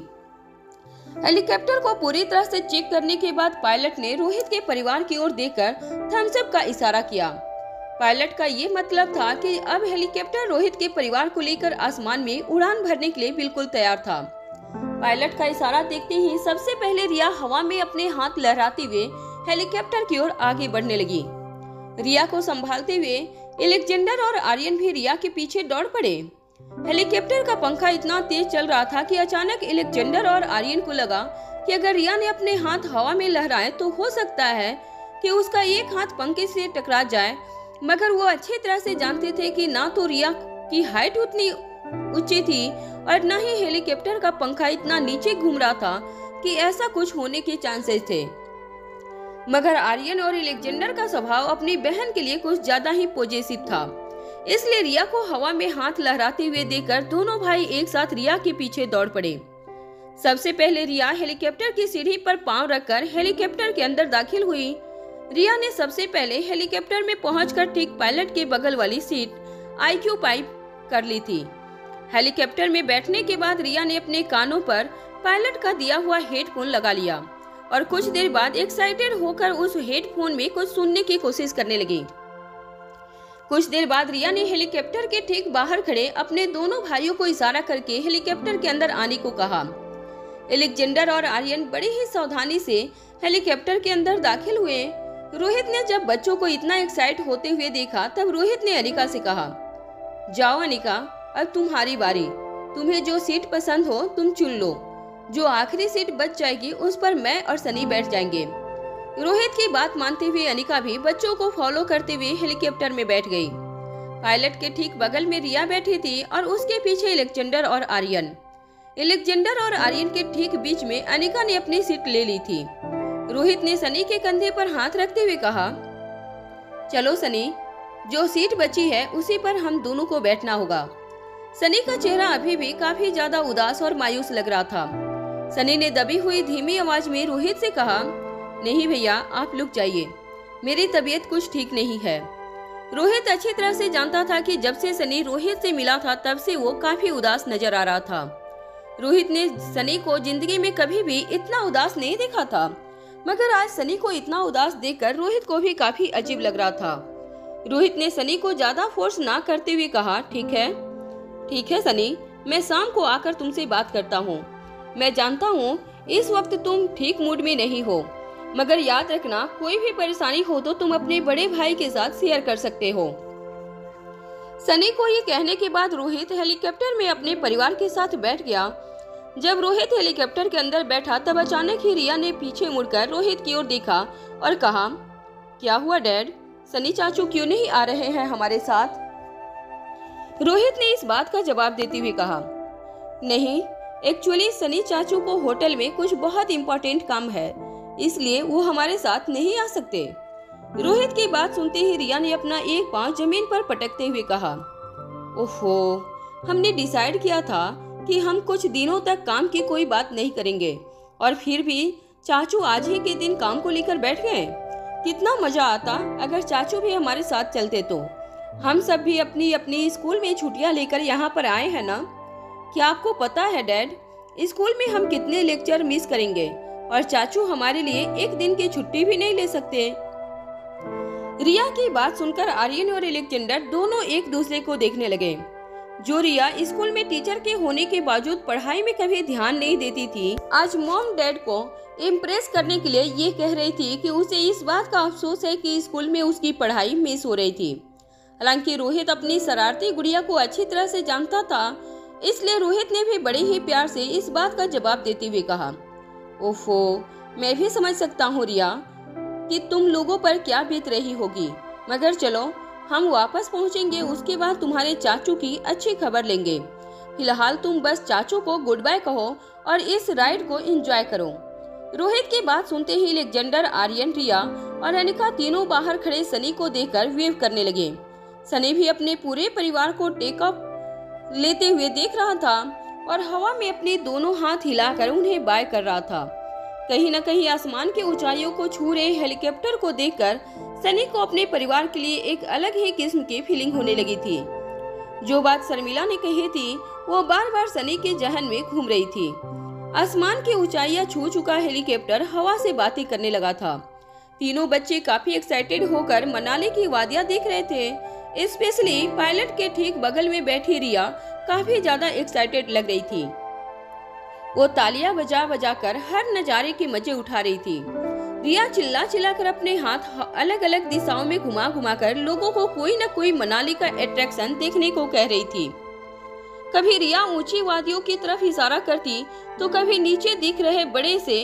हेलीकॉप्टर को पूरी तरह से चेक करने के बाद पायलट ने रोहित के परिवार की ओर देखकर थम्स अप का इशारा किया। पायलट का ये मतलब था कि अब हेलीकॉप्टर रोहित के परिवार को लेकर आसमान में उड़ान भरने के लिए बिल्कुल तैयार था। पायलट का इशारा देखते ही सबसे पहले रिया हवा में अपने हाथ लहराते हुए हेलीकॉप्टर की ओर आगे बढ़ने लगी। रिया को संभालते हुए एलेक्जेंडर और आर्यन भी रिया के पीछे दौड़ पड़े। हेलीकॉप्टर का पंखा इतना तेज चल रहा था कि अचानक एलेक्जेंडर और आर्यन को लगा कि अगर रिया ने अपने हाथ हवा में लहराए तो हो सकता है कि उसका एक हाथ पंखे से टकरा जाए, मगर वो अच्छी तरह से जानते थे कि ना तो रिया की हाइट उतनी ऊंची थी और न ही हेलीकॉप्टर का पंखा इतना नीचे घूम रहा था कि ऐसा कुछ होने के चांसेस थे। मगर आर्यन और एलेक्जेंडर का स्वभाव अपनी बहन के लिए कुछ ज्यादा ही पॉजिटिव था, इसलिए रिया को हवा में हाथ लहराते हुए देखकर दोनों भाई एक साथ रिया के पीछे दौड़ पड़े। सबसे पहले रिया हेलीकॉप्टर की सीढ़ी पर पांव रखकर हेलीकॉप्टर के अंदर दाखिल हुई। रिया ने सबसे पहले हेलीकॉप्टर में पहुंचकर ठीक पायलट के बगल वाली सीट ऑक्यूपाई कर ली थी। हेलीकॉप्टर में बैठने के बाद रिया ने अपने कानों पर पायलट का दिया हुआ हेडफोन लगा लिया और कुछ देर बाद एक्साइटेड होकर उस हेडफोन में कुछ सुनने की कोशिश करने लगी। कुछ देर बाद रिया ने हेलीकॉप्टर के ठीक बाहर खड़े अपने दोनों भाइयों को इशारा करके हेलीकॉप्टर के अंदर आने को कहा। एलेक्जेंडर और आर्यन बड़ी ही सावधानी से हेलीकॉप्टर के अंदर दाखिल हुए। रोहित ने जब बच्चों को इतना एक्साइट होते हुए देखा तब रोहित ने अनिका से कहा, जाओ अनिका, अब तुम्हारी बारी। तुम्हें जो सीट पसंद हो तुम चुन लो। जो आखिरी सीट बच जाएगी उस पर मैं और सनी बैठ जाएंगे। रोहित की बात मानते हुए अनिका भी बच्चों को फॉलो करते हुए हेलीकॉप्टर में बैठ गई। पायलट के ठीक बगल में रिया बैठी थी और उसके पीछे एलेक्जेंडर और आर्यन। एलेक्जेंडर और आर्यन के ठीक बीच में अनिका ने अपनी सीट ले ली थी। रोहित ने सनी के कंधे पर हाथ रखते हुए कहा, चलो सनी, जो सीट बची है उसी पर हम दोनों को बैठना होगा। सनी का चेहरा अभी भी काफी ज्यादा उदास और मायूस लग रहा था। सनी ने दबी हुई धीमी आवाज में रोहित से कहा, नहीं भैया, आप लुक जाइए, मेरी तबीयत कुछ ठीक नहीं है। रोहित अच्छी तरह से जानता था कि जब से सनी रोहित से मिला था तब से वो काफी उदास नजर आ रहा था। रोहित ने सनी को जिंदगी में कभी भी इतना उदास नहीं देखा था, मगर आज सनी को इतना उदास देखकर रोहित को भी काफी अजीब लग रहा था। रोहित ने सनी को ज्यादा फोर्स ना करते हुए कहा, ठीक है सनी, मैं शाम को आकर तुमसे बात करता हूँ। मैं जानता हूँ इस वक्त तुम ठीक मूड में नहीं हो, मगर याद रखना कोई भी परेशानी हो तो तुम अपने बड़े भाई के साथ शेयर कर सकते हो। सनी को ये कहने के बाद रोहित हेलीकॉप्टर में अपने परिवार के साथ बैठ गया। जब रोहित हेलीकॉप्टर के अंदर बैठा तब अचानक ही रिया ने पीछे मुड़कर रोहित की ओर देखा और कहा, क्या हुआ डैड, सनी चाचू क्यों नहीं आ रहे हैं हमारे साथ? रोहित ने इस बात का जवाब देते हुए कहा, नहीं, एक्चुअली सनी चाचू को होटल में कुछ बहुत इम्पोर्टेंट काम है, इसलिए वो हमारे साथ नहीं आ सकते। रोहित की बात सुनते ही रिया ने अपना एक पांव जमीन पर पटकते हुए कहा, ओहो, हमने डिसाइड किया था कि हम कुछ दिनों तक काम की कोई बात नहीं करेंगे और फिर भी चाचू आज ही के दिन काम को लेकर बैठ गए। कितना मजा आता अगर चाचू भी हमारे साथ चलते तो। हम सब भी अपनी अपनी स्कूल में छुट्टियां लेकर यहाँ पर आए हैं ना। क्या आपको पता है डैड, स्कूल में हम कितने लेक्चर मिस करेंगे और चाचू हमारे लिए एक दिन की छुट्टी भी नहीं ले सकते। रिया की बात सुनकर आर्यन और एलेक्जेंडर दोनों एक दूसरे को देखने लगे। जो रिया स्कूल में टीचर के होने के बावजूद पढ़ाई में कभी ध्यान नहीं देती थी, आज मॉम डैड को इम्प्रेस करने के लिए ये कह रही थी कि उसे इस बात का अफसोस है कि स्कूल में उसकी पढ़ाई मिस हो रही थी। हालांकि रोहित अपनी शरारती गुड़िया को अच्छी तरह से जानता था, इसलिए रोहित ने भी बड़े ही प्यार से इस बात का जवाब देते हुए कहा, ओफो, मैं भी समझ सकता हूँ रिया कि तुम लोगों पर क्या बीत रही होगी, मगर चलो हम वापस पहुँचेंगे, उसके बाद तुम्हारे चाचू की अच्छी खबर लेंगे। फिलहाल तुम बस चाचू को गुड बाय कहो और इस राइड को एंजॉय करो। रोहित की बात सुनते ही लेजेंडर, आर्यन, रिया और अनिका तीनों बाहर खड़े सनी को देखकर वेव करने लगे। सनी भी अपने पूरे परिवार को टेक ऑफ लेते हुए देख रहा था और हवा में अपने दोनों हाथ हिलाकर उन्हें बाय कर रहा था। कहीं न कहीं आसमान की ऊंचाइयों को छू रहे हेलीकॉप्टर को देखकर सनी को अपने परिवार के लिए एक अलग ही किस्म की फीलिंग होने लगी थी। जो बात शर्मिला ने कही थी वो बार बार सनी के जहन में घूम रही थी। आसमान की ऊंचाइयां छू चुका हेलीकॉप्टर हवा से बातें करने लगा था। तीनों बच्चे काफी एक्साइटेड होकर मनाली की वादियां देख रहे थे। स्पेशली पायलट के ठीक बगल में बैठी रिया काफी ज्यादा एक्साइटेड लग रही थी। वो तालियां बजा बजा कर हर नजारे के मजे उठा रही थी। रिया चिल्ला चिल्ला कर अपने हाथ अलग अलग दिशाओं में घुमा घुमा कर लोगों को कोई न कोई मनाली का अट्रैक्शन देखने को कह रही थी। कभी रिया ऊंची वादियों की तरफ इशारा करती तो कभी नीचे दिख रहे बड़े से